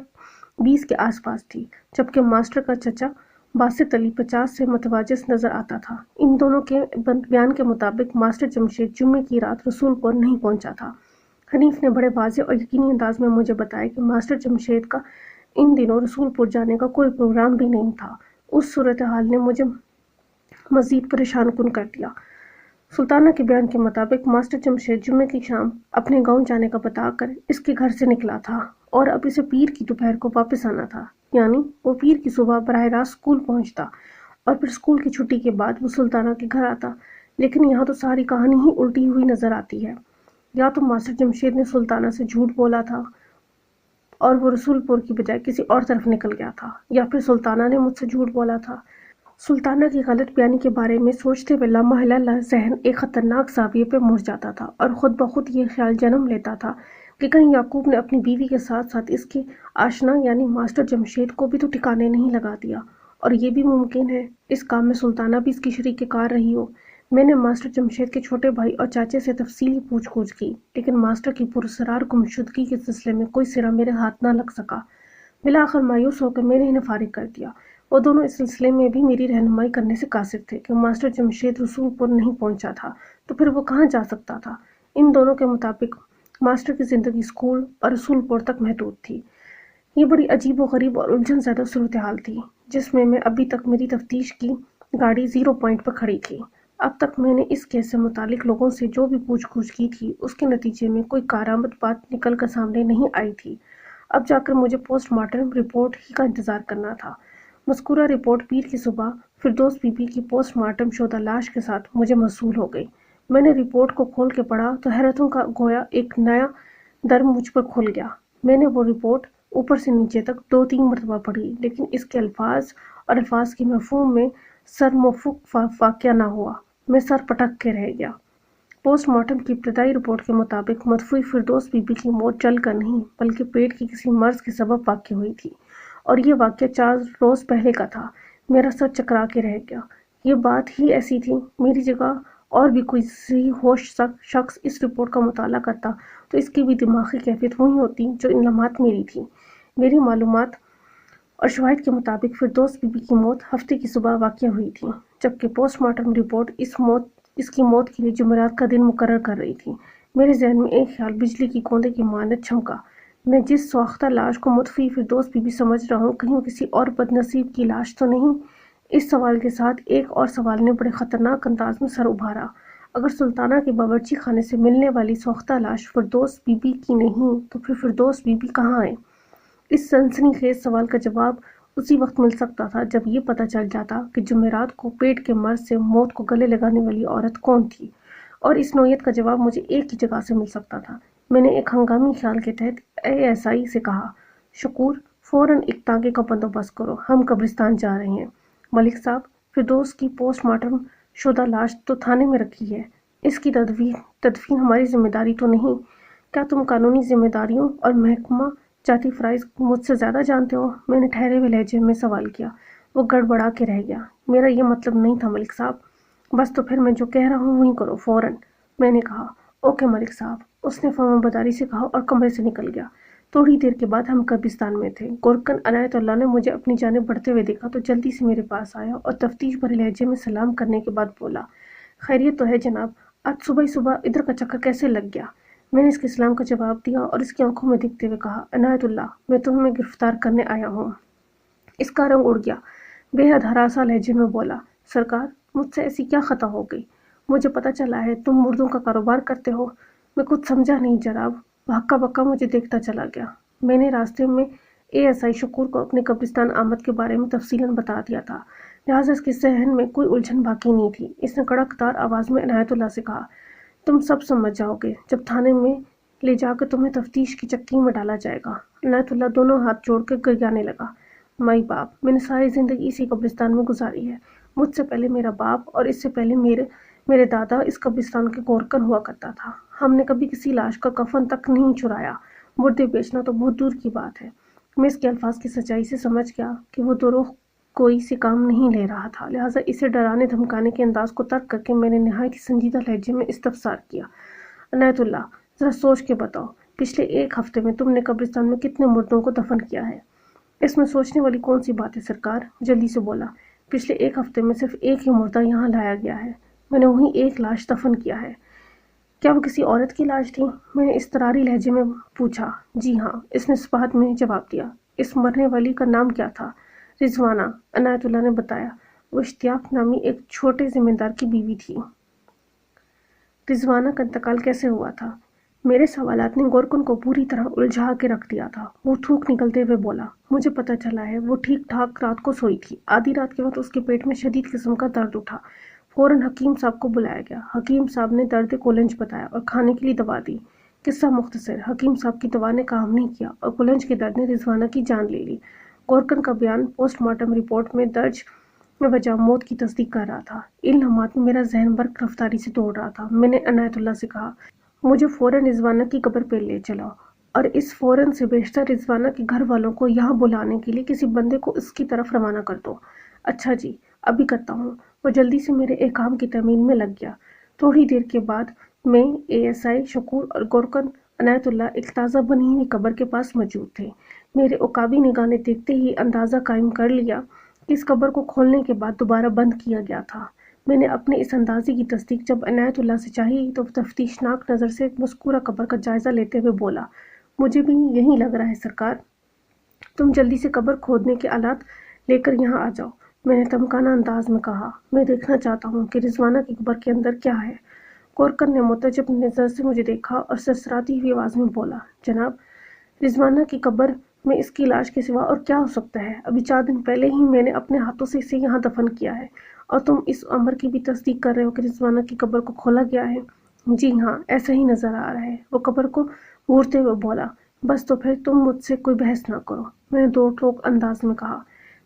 20 کے آس پاس تھی، جبکہ ماسٹر کا چچا باسط علی 50 سے متواجس نظر آتا تھا۔ ان دونوں کے بیان کے مطابق ماسٹر جمشید جمعے کی رات رسول پور نہیں پہنچا تھا۔ حنیف نے بڑے واضح اور یقینی انداز میں مجھے بتایا کہ ماسٹر جمشید کا ان دنوں رسول پور جانے کا کوئی پروگرام بھی نہیں تھا۔ اس صورتحال نے مجھے مزید پریشان کن کر دیا۔ سلطانہ کے بیان کے مطابق ماسٹر جمشید جمعے کی شام اپنے گاؤں جانے کا بتا کر اس کے گھر سے نکلا تھا، اور اب اسے پیر کی دوپہر کو واپس آنا تھا، یعنی وہ پیر کی صبح براہ راست اسکول پہنچتا اور پھر اسکول کی چھٹی کے بعد وہ سلطانہ کے گھر آتا۔ لیکن یہاں تو ساری کہانی ہی الٹی ہوئی نظر آتی ہے۔ یا تو ماسٹر جمشید نے سلطانہ سے جھوٹ بولا تھا اور وہ رسول پور کی بجائے کسی اور طرف نکل گیا تھا، یا پھر سلطانہ نے مجھ سے جھوٹ بولا تھا۔ سلطانہ کی غلط بیانی کے بارے میں سوچتے ہوئے لامحالہ ذہن ایک خطرناک زاویے پہ مڑ جاتا تھا، اور خود بخود یہ خیال جنم لیتا تھا کہ کہیں یعقوب نے اپنی بیوی کے ساتھ ساتھ اس کے آشنا یعنی ماسٹر جمشید کو بھی تو ٹھکانے نہیں لگا دیا، اور یہ بھی ممکن ہے اس کام میں سلطانہ بھی اس کی شریک کار رہی ہو۔ میں نے ماسٹر جمشید کے چھوٹے بھائی اور چاچے سے تفصیلی پوچھ گچھ کی، لیکن ماسٹر کی پراسرار گمشدگی کے سلسلے میں کوئی سرا میرے ہاتھ نہ لگ سکا۔ بالآخر مایوس ہو کر میں نے انہیں فارغ کر دیا۔ وہ دونوں اس سلسلے میں بھی میری رہنمائی کرنے سے قاصر تھے کہ ماسٹر جمشید رسول پور نہیں پہنچا تھا تو پھر وہ کہاں جا سکتا تھا۔ ان دونوں کے مطابق ماسٹر کی زندگی اسکول اور رسول پور تک محدود تھی۔ یہ بڑی عجیب و غریب اور الجھن زدہ صورتحال تھی، جس میں ابھی تک میری تفتیش کی گاڑی 0 پوائنٹ پر کھڑی تھی۔ اب تک میں نے اس کیس سے متعلق لوگوں سے جو بھی پوچھ گچھ کی تھی، اس کے نتیجے میں کوئی کارآمد بات نکل کر سامنے نہیں آئی تھی۔ اب جا کر مجھے پوسٹ مارٹم رپورٹ ہی کا انتظار کرنا تھا۔ مذکورہ رپورٹ پیر کی صبح فردوس بی بی کی پوسٹ مارٹم شدہ لاش کے ساتھ مجھے موصول ہو گئی۔ میں نے رپورٹ کو کھول کے پڑھا تو حیرتوں کا گویا ایک نیا در مجھ پر کھل گیا۔ میں نے وہ رپورٹ اوپر سے نیچے تک 2-3 مرتبہ پڑھی، لیکن اس کے الفاظ اور الفاظ کے مفہوم میں سرموفق واقعہ نہ ہوا۔ میں سر پٹک کے رہ گیا۔ پوسٹ مارٹم کی ابتدائی رپورٹ کے مطابق مدفوع فردوس بی بی کی موت جل کر نہیں بلکہ پیٹ کی کسی مرض کے سبب واقع ہوئی تھی، اور یہ واقعہ 4 روز پہلے کا تھا۔ میرا سر چکرا کے رہ گیا۔ یہ بات ہی ایسی تھی، میری جگہ اور بھی کوئی صحیح ہوش شخص اس رپورٹ کا مطالعہ کرتا تو اس کی بھی دماغی کیفیت وہی ہوتی جو ان لمحات میری تھی۔ میری معلومات اور شواہد کے مطابق فردوس بی بی کی موت ہفتے کی صبح واقع ہوئی تھی، جبکہ پوسٹ مارٹم رپورٹ اس کی موت کے لیے جمعرات کا دن مقرر کر رہی تھی۔ میرے ذہن میں ایک خیال بجلی کی کوندے کی مانند چمکا۔ میں جس سوختہ لاش کو متوفی فردوس بی بی سمجھ رہا ہوں، کہیں وہ کسی اور بد نصیب کی لاش تو نہیں؟ اس سوال کے ساتھ ایک اور سوال نے بڑے خطرناک انداز میں سر ابھارا۔ اگر سلطانہ کے باورچی خانے سے ملنے والی سوختہ لاش فردوس بی بی کی نہیں تو پھر فردوس بی بی کہاں ہے؟ اس سنسنی خیز سوال کا جواب اسی وقت مل سکتا تھا جب یہ پتہ چل جاتا کہ جمعرات کو پیٹ کے مرض سے موت کو گلے لگانے والی عورت کون تھی، اور اس نوعیت کا جواب مجھے ایک ہی جگہ سے مل سکتا تھا۔ میں نے ایک ہنگامی خیال کے تحت ASI سے کہا، شکور، فوراً ایک تانگے کا بندوبست کرو، ہم قبرستان جا رہے ہیں۔ ملک صاحب، فردوس کی پوسٹ مارٹم شدہ لاش تو تھانے میں رکھی ہے، اس کی تدفین ہماری ذمہ داری تو نہیں؟ کیا تم قانونی ذمہ داریوں اور محکمہ جاتی فرائض مجھ سے زیادہ جانتے ہو؟ میں نے ٹھہرے ہوئے لہجے میں سوال کیا۔ وہ گڑبڑا کے رہ گیا۔ میرا یہ مطلب نہیں تھا ملک صاحب۔ بس تو پھر میں جو کہہ رہا ہوں وہیں کرو فوراً، میں نے کہا۔ اوکے ملک صاحب، اس نے فرمانبرداری سے کہا اور کمرے سے نکل گیا۔ تھوڑی دیر کے بعد ہم قبرستان میں تھے۔ گورکن عنایت اللہ نے مجھے اپنی جانب بڑھتے ہوئے دیکھا تو جلدی سے میرے پاس آیا اور تفتیش بھرے لہجے میں سلام کرنے کے بعد بولا، خیریت تو ہے جناب؟ آج صبح ہی صبح ادھر کا چکر کیسے لگ گیا؟ میں نے اس کے سلام کا جواب دیا اور اس کی آنکھوں میں دیکھتے ہوئے کہا، عنایت اللہ، میں تمہیں گرفتار کرنے آیا ہوں۔ اس کا رنگ اڑ گیا، بے حد ہراساں لہجے میں بولا، سرکار، مجھ سے ایسی کیا خطا ہو گئی؟ مجھے پتہ چلا ہے تم مردوں کا کاروبار کرتے ہو۔ میں کچھ سمجھا نہیں جناب۔ وہ ہکا بکا مجھے دیکھتا چلا گیا۔ میں نے راستے میں ASI شکور کو اپنے قبرستان آمد کے بارے میں تفصیلاً بتا دیا تھا، لہٰذا اس کے ذہن میں کوئی الجھن باقی نہیں تھی۔ اس نے کڑکدار آواز میں عنایت اللہ سے کہا، تم سب سمجھ جاؤ گے جب تھانے میں لے جا کے تمہیں تفتیش کی چکی میں ڈالا جائے گا۔ عنایت اللہ دونوں ہاتھ جوڑ کے گریانے لگا، مائی باپ، میں نے ساری زندگی اسی قبرستان میں گزاری ہے۔ مجھ سے پہلے میرا باپ اور اس سے پہلے میرے دادا اس قبرستان کے گورکن ہوا کرتا تھا۔ ہم نے کبھی کسی لاش کا کفن تک نہیں چرایا، مردے بیچنا تو بہت دور کی بات ہے۔ میں اس کے الفاظ کی سچائی سے سمجھ گیا کہ وہ دروغ کوئی سے کام نہیں لے رہا تھا، لہٰذا اسے ڈرانے دھمکانے کے انداز کو ترک کر کے میں نے نہایت ہی سنجیدہ لہجے میں استفسار کیا، عنایت اللہ، ذرا سوچ کے بتاؤ، پچھلے ایک ہفتے میں تم نے قبرستان میں کتنے مردوں کو دفن کیا ہے؟ اس میں سوچنے والی کون سی بات ہے سرکار؟ جلدی سے بولا، پچھلے ایک ہفتے میں صرف ایک ہی مردہ یہاں لایا گیا ہے، میں نے وہیں ایک لاش دفن کیا ہے۔ کیا وہ کسی عورت کی لاش تھی؟ میں نے اضطراری لہجے میں پوچھا۔ جی ہاں، اس نے صباحت میں جواب دیا۔ اس مرنے والی کا نام کیا تھا؟ رضوانہ، عنایت اللہ نے بتایا۔ وہ اشتیاق نامی ایک چھوٹے زمیندار کی بیوی تھی۔ رضوانہ کا انتقال کیسے ہوا تھا؟ میرے سوالات نے گورکن کو پوری طرح الجھا کے رکھ دیا تھا۔ وہ تھوک نکلتے ہوئے بولا، مجھے پتہ چلا ہے، وہ ٹھیک ٹھاک رات کو سوئی تھی۔ آدھی رات کے وقت اس کے پیٹ میں شدید قسم کا درد اٹھا۔ فوراً حکیم صاحب کو بلایا گیا۔ حکیم صاحب نے درد کولنج بتایا اور کھانے کے لیے دوا دی۔ قصہ مختصر، حکیم صاحب کی دوا نے کام نہیں کیا اور کولنج کے درد نے رضوانہ کی جان لے لی۔ گورکن کا بیان پوسٹ مارٹم رپورٹ میں درج وجہ موت کی تصدیق کر رہا تھا۔ ان لمحات میں میرا ذہن برق رفتاری سے دوڑ رہا تھا۔ میں نے عنایت اللہ سے کہا، مجھے فوراً رضوانہ کی قبر پہ لے چلاؤ، اور اس فوراً سے بیشتر رضوانہ کے گھر والوں کو یہاں بلانے کے لیے کسی بندے کو اس کی طرف روانہ کر دو۔ اچھا جی، ابھی کرتا ہوں۔ وہ جلدی سے میرے احکام کی تعمیل میں لگ گیا۔ تھوڑی دیر کے بعد میں، ASI شکور اور گورکن عنایت اللہ ایک تازہ بنی ہوئی قبر کے پاس موجود تھے۔ میرے عقابی نگاہ نے دیکھتے ہی اندازہ قائم کر لیا کہ اس قبر کو کھولنے کے بعد دوبارہ بند کیا گیا تھا۔ میں نے اپنے اس اندازے کی تصدیق جب عنایت اللہ سے چاہی تو تفتیشناک نظر سے مذکورہ قبر کا جائزہ لیتے ہوئے بولا، مجھے بھی یہی لگ رہا ہے سرکار۔ تم جلدی سے قبر کھودنے کے آلات لے کر یہاں آ جاؤ، میں نے تمکانہ انداز میں کہا۔ میں دیکھنا چاہتا ہوں کہ رضوانہ کی قبر کے اندر کیا ہے۔ گورکن نے متعجب نظر سے مجھے دیکھا اور سرسراتی ہوئی آواز میں بولا، جناب، رضوانہ کی قبر میں اس کی لاش کے سوا اور کیا ہو سکتا ہے؟ ابھی 4 دن پہلے ہی میں نے اپنے ہاتھوں سے اسے یہاں دفن کیا ہے، اور تم اس امر کی بھی تصدیق کر رہے ہو کہ رضوانہ کی قبر کو کھولا گیا ہے؟ جی ہاں، ایسا ہی نظر آ رہا ہے، وہ قبر کو گھورتے ہوئے بولا۔ بس تو پھر تم مجھ سے کوئی بحث نہ کرو، میں نے دو ٹوک انداز میں کہا۔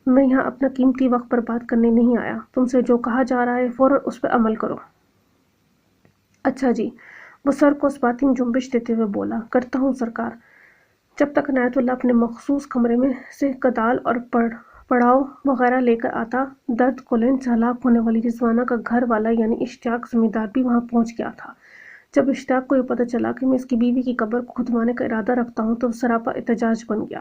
میں یہاں اپنا قیمتی وقت برباد کرنے نہیں آیا، تم سے جو کہا جا رہا ہے فوراً اس پر عمل کرو۔ اچھا جی، وہ سر کو اسباتی جنبش دیتے ہوئے بولا، کرتا ہوں سرکار۔ جب تک عنایت اللہ اپنے مخصوص کمرے میں سے کدال اور پڑاؤ وغیرہ لے کر آتا، درد کولنج سے ہلاک ہونے والی رضوانہ کا گھر والا یعنی اشتیاق زمیندار بھی وہاں پہنچ گیا تھا۔ جب اشتیاق کو یہ پتہ چلا کہ میں اس کی بیوی کی قبر کو کھدوانے کا ارادہ رکھتا ہوں تو وہ سراپا احتجاج بن گیا۔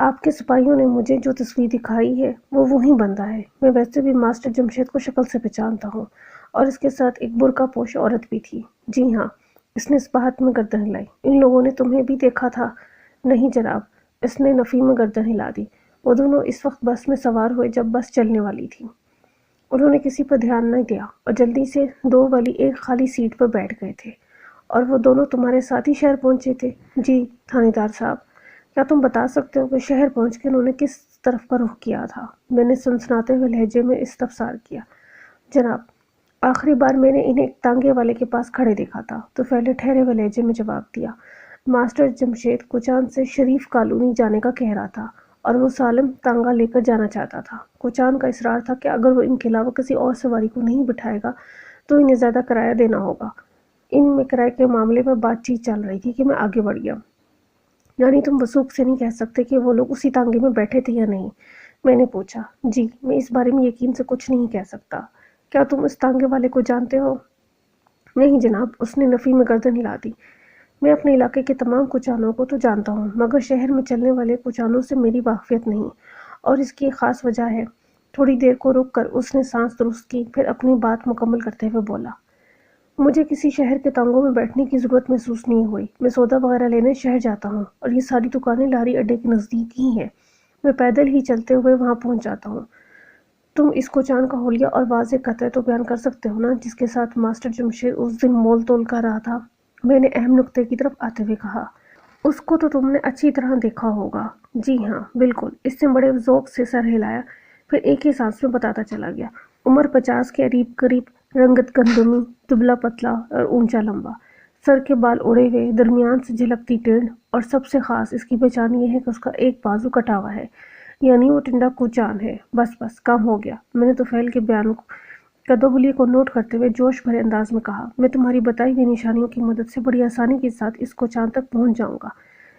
آپ کے سپاہیوں نے مجھے جو تصویر دکھائی ہے وہ وہی بندہ ہے۔ میں ویسے بھی ماسٹر جمشید کو شکل سے پہچانتا ہوں، اور اس کے ساتھ ایک برقع پوش عورت بھی تھی۔ جی ہاں، اس نے اسپاہت میں گردن ہلائی۔ ان لوگوں نے تمہیں بھی دیکھا تھا؟ نہیں جناب، اس نے نفی میں گردن ہلا دی۔ وہ دونوں اس وقت بس میں سوار ہوئے جب بس چلنے والی تھی۔ انہوں نے کسی پر دھیان نہیں دیا اور جلدی سے 2 والی ایک خالی سیٹ پر بیٹھ گئے تھے۔ اور وہ دونوں تمہارے ساتھ ہی شہر پہنچے تھے؟ جی تھانے دار صاحب، کیا تم بتا سکتے ہو کہ شہر پہنچ کے انہوں نے کس طرف کا رخ کیا تھا؟ میں نے سنسناتے ہوئے لہجے میں استفسار کیا۔ جناب، آخری بار میں نے انہیں ایک تانگے والے کے پاس کھڑے دیکھا تھا، تو پہلے ٹھہرے ہوئے لہجے میں جواب دیا۔ ماسٹر جمشید کوچان سے شریف کالونی جانے کا کہہ رہا تھا، اور وہ سالم تانگا لے کر جانا چاہتا تھا۔ کوچان کا اصرار تھا کہ اگر وہ ان کے علاوہ کسی اور سواری کو نہیں بٹھائے گا تو انہیں زیادہ کرایہ دینا ہوگا۔ ان میں کرائے کے معاملے پر بات چیت چل رہی تھی کہ میں آگے بڑھ گیا۔ یعنی تم وثوق سے نہیں کہہ سکتے کہ وہ لوگ اسی تانگے میں بیٹھے تھے یا نہیں؟ میں نے پوچھا۔ جی، میں اس بارے میں یقین سے کچھ نہیں کہہ سکتا۔ کیا تم اس تانگے والے کو جانتے ہو؟ نہیں جناب، اس نے نفی میں گردن ہلا دی۔ میں اپنے علاقے کے تمام کوچانوں کو تو جانتا ہوں، مگر شہر میں چلنے والے کوچانوں سے میری واقفیت نہیں، اور اس کی ایک خاص وجہ ہے۔ تھوڑی دیر کو رک کر اس نے سانس درست کی، پھر اپنی بات مکمل کرتے ہوئے بولا۔ مجھے کسی شہر کے تانگوں میں بیٹھنے کی ضرورت محسوس نہیں ہوئی۔ میں سودا وغیرہ لینے شہر جاتا ہوں، اور یہ ساری دکانیں لاری اڈے کے نزدیک ہی ہیں۔ میں پیدل ہی چلتے ہوئے وہاں پہنچ جاتا ہوں۔ تم اس کوچان کا حلیہ اور واضح قطع تو بیان کر سکتے ہو نا، جس کے ساتھ ماسٹر جمشید اس دن مول تول کر رہا تھا؟ میں نے اہم نکتے کی طرف آتے ہوئے کہا۔ اس کو تو تم نے اچھی طرح دیکھا ہوگا۔ جی ہاں، بالکل۔ اس نے بڑے ذوق سے سر ہلایا، پھر ایک ہی سانس میں بتاتا چلا گیا۔ عمر 50 کے قریب، رنگت گندمی، دبلا پتلا اور اونچا لمبا، سر کے بال اڑے ہوئے، درمیان سے جھلکتی ٹینڈ، اور سب سے خاص اس کی پہچان یہ ہے کہ اس کا ایک بازو کٹا ہوا ہے، یعنی وہ ٹنڈا کوچان ہے۔ بس کام ہو گیا، میں نے طفیل کے بیان قدوحلی کو نوٹ کرتے ہوئے جوش بھرے انداز میں کہا۔ میں تمہاری بتائی ہوئی نشانیوں کی مدد سے بڑی آسانی کے ساتھ اس کوچان تک پہنچ جاؤں گا۔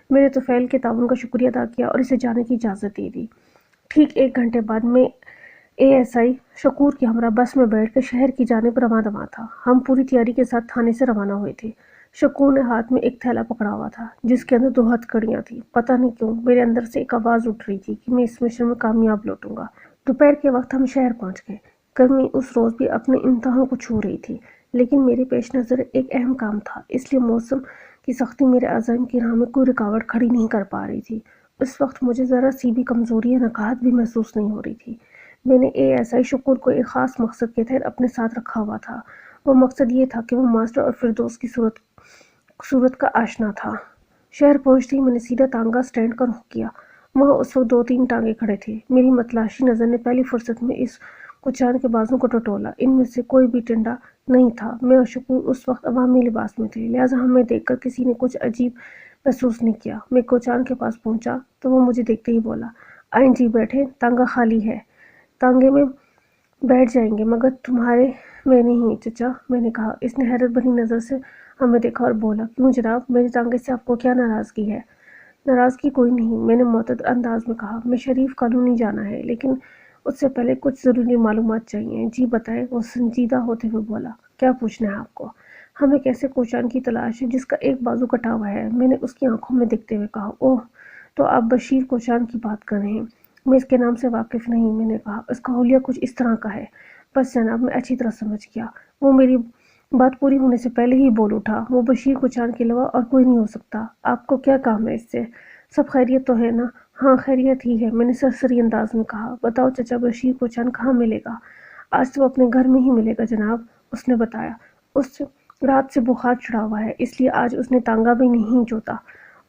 میں نے طفیل کے تعاون کا شکریہ ادا کیا اور اسے جانے کی اجازت دے دی۔ ٹھیک 1 گھنٹے بعد میں ASI شکور کے ہمراہ بس میں بیٹھ کر شہر کی جانب رواں تھا۔ ہم پوری تیاری کے ساتھ تھانے سے روانہ ہوئے تھے۔ شکور نے ہاتھ میں ایک تھیلا پکڑا ہوا تھا جس کے اندر 2 ہتھکڑیاں تھیں۔ پتہ نہیں کیوں میرے اندر سے ایک آواز اٹھ رہی تھی کہ میں اس مشن میں کامیاب لوٹوں گا۔ دوپہر کے وقت ہم شہر پہنچ گئے۔ گرمی اس روز بھی اپنے انتہاؤں کو چھو رہی تھی، لیکن میرے پیش نظر ایک اہم کام تھا، اس لیے موسم کی سختی میرے عزائم کی راہ میں کوئی رکاوٹ کھڑی نہیں کر پا رہی تھی۔ اس وقت مجھے ذرا سی بھی کمزوری یا نقاہت بھی محسوس نہیں ہو رہی تھی۔ میں نے ASI شکور کو ایک خاص مقصد کے تحت اپنے ساتھ رکھا ہوا تھا۔ وہ مقصد یہ تھا کہ وہ ماسٹر اور فردوس کی صورت کا آشنا تھا۔ شہر پہنچتے ہی میں نے سیدھا تانگا سٹینڈ کا رخ کیا۔ وہاں اس وقت 2-3 ٹانگے کھڑے تھے۔ میری متلاشی نظر نے پہلی فرصت میں اس کوچان کے بازوں کو ٹٹولا۔ ان میں سے کوئی بھی ٹنڈا نہیں تھا۔ میں اور شکور اس وقت عوامی لباس میں تھے، لہٰذا ہمیں دیکھ کر کسی نے کچھ عجیب محسوس نہیں کیا۔ میں کوچان کے پاس پہنچا تو وہ مجھے دیکھتے ہی بولا، آئیں جی بیٹھیں، تانگا خالی ہے۔ تانگے میں بیٹھ جائیں گے مگر تمہارے میں نہیں چچا، میں نے کہا۔ اس نے حیرت بھری نظر سے ہمیں دیکھا اور بولا، کیوں جناب، میرے تانگے سے آپ کو کیا ناراضگی ہے؟ ناراضگی کوئی نہیں، میں نے معتدل انداز میں کہا۔ میں شریف کالونی جانا ہے، لیکن اس سے پہلے کچھ ضروری معلومات چاہیے۔ جی بتائیں، وہ سنجیدہ ہوتے ہوئے بولا۔ کیا پوچھنا ہے آپ کو؟ ہمیں ایک ایسے کوچان کی تلاش ہے جس کا ایک بازو کٹا ہوا ہے۔ میں نے اس کی آنکھوں میں دیکھتے ہوئے کہا، اوہ، تو آپ بشیر کوچان کی بات کر رہے ہیں؟ میں اس کے نام سے واقف نہیں، میں نے کہا۔ اس کا حلیہ کچھ اس طرح کا ہے۔ بس جناب، میں اچھی طرح سمجھ گیا۔ وہ میری بات پوری ہونے سے پہلے ہی بول اٹھا، وہ بشیر کوچان کے علاوہ اور کوئی نہیں ہو سکتا۔ آپ کو کیا کام ہے اس سے؟ سب خیریت تو ہے نا؟ ہاں خیریت ہی ہے، میں نے سرسری انداز میں کہا۔ بتاؤ چچا، بشیر کوچان کہاں ملے گا؟ آج تو اپنے گھر میں ہی ملے گا جناب، اس نے بتایا۔ اس رات سے بخار چڑھا ہوا ہے، اس لیے آج اس نے تانگا بھی نہیں جوتا۔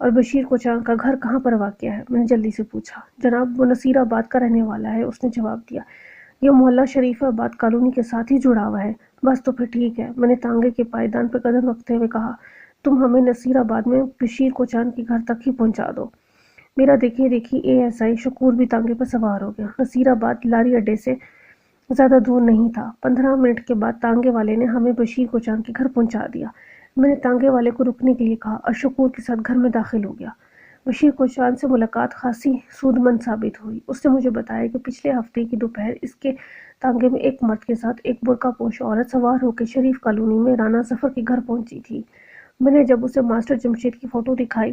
اور بشیر کوچان کا گھر کہاں پر واقع ہے؟ میں نے جلدی سے پوچھا۔ جناب، وہ نصیر آباد کا رہنے والا ہے، اس نے جواب دیا۔ یہ محلہ شریف آباد کالونی کے ساتھ ہی جڑا ہوا ہے۔ بس تو پھر ٹھیک ہے، میں نے تانگے کے پائیدان پر قدم رکھتے ہوئے کہا۔ تم ہمیں نصیر آباد میں بشیر کوچان کے گھر تک ہی پہنچا دو۔ میرا دیکھیے ASI شکور بھی تانگے پر سوار ہو گیا۔ نصیر آباد لاری اڈے سے زیادہ دور نہیں تھا۔ 15 منٹ کے بعد تانگے والے نے ہمیں بشیر کوچان کے گھر پہنچا دیا۔ میں نے تانگے والے کو رکنے کے لیے کہا اور شکور کے ساتھ گھر میں داخل ہو گیا۔ بشیر کوچان سے ملاقات خاصی سود مند ثابت ہوئی۔ اس نے مجھے بتایا کہ پچھلے ہفتے کی دوپہر اس کے تانگے میں ایک مرد کے ساتھ ایک برقع پوش عورت سوار ہو کے شریف کالونی میں رانا ظفر کے گھر پہنچی تھی۔ میں نے جب اسے ماسٹر جمشید کی فوٹو دکھائی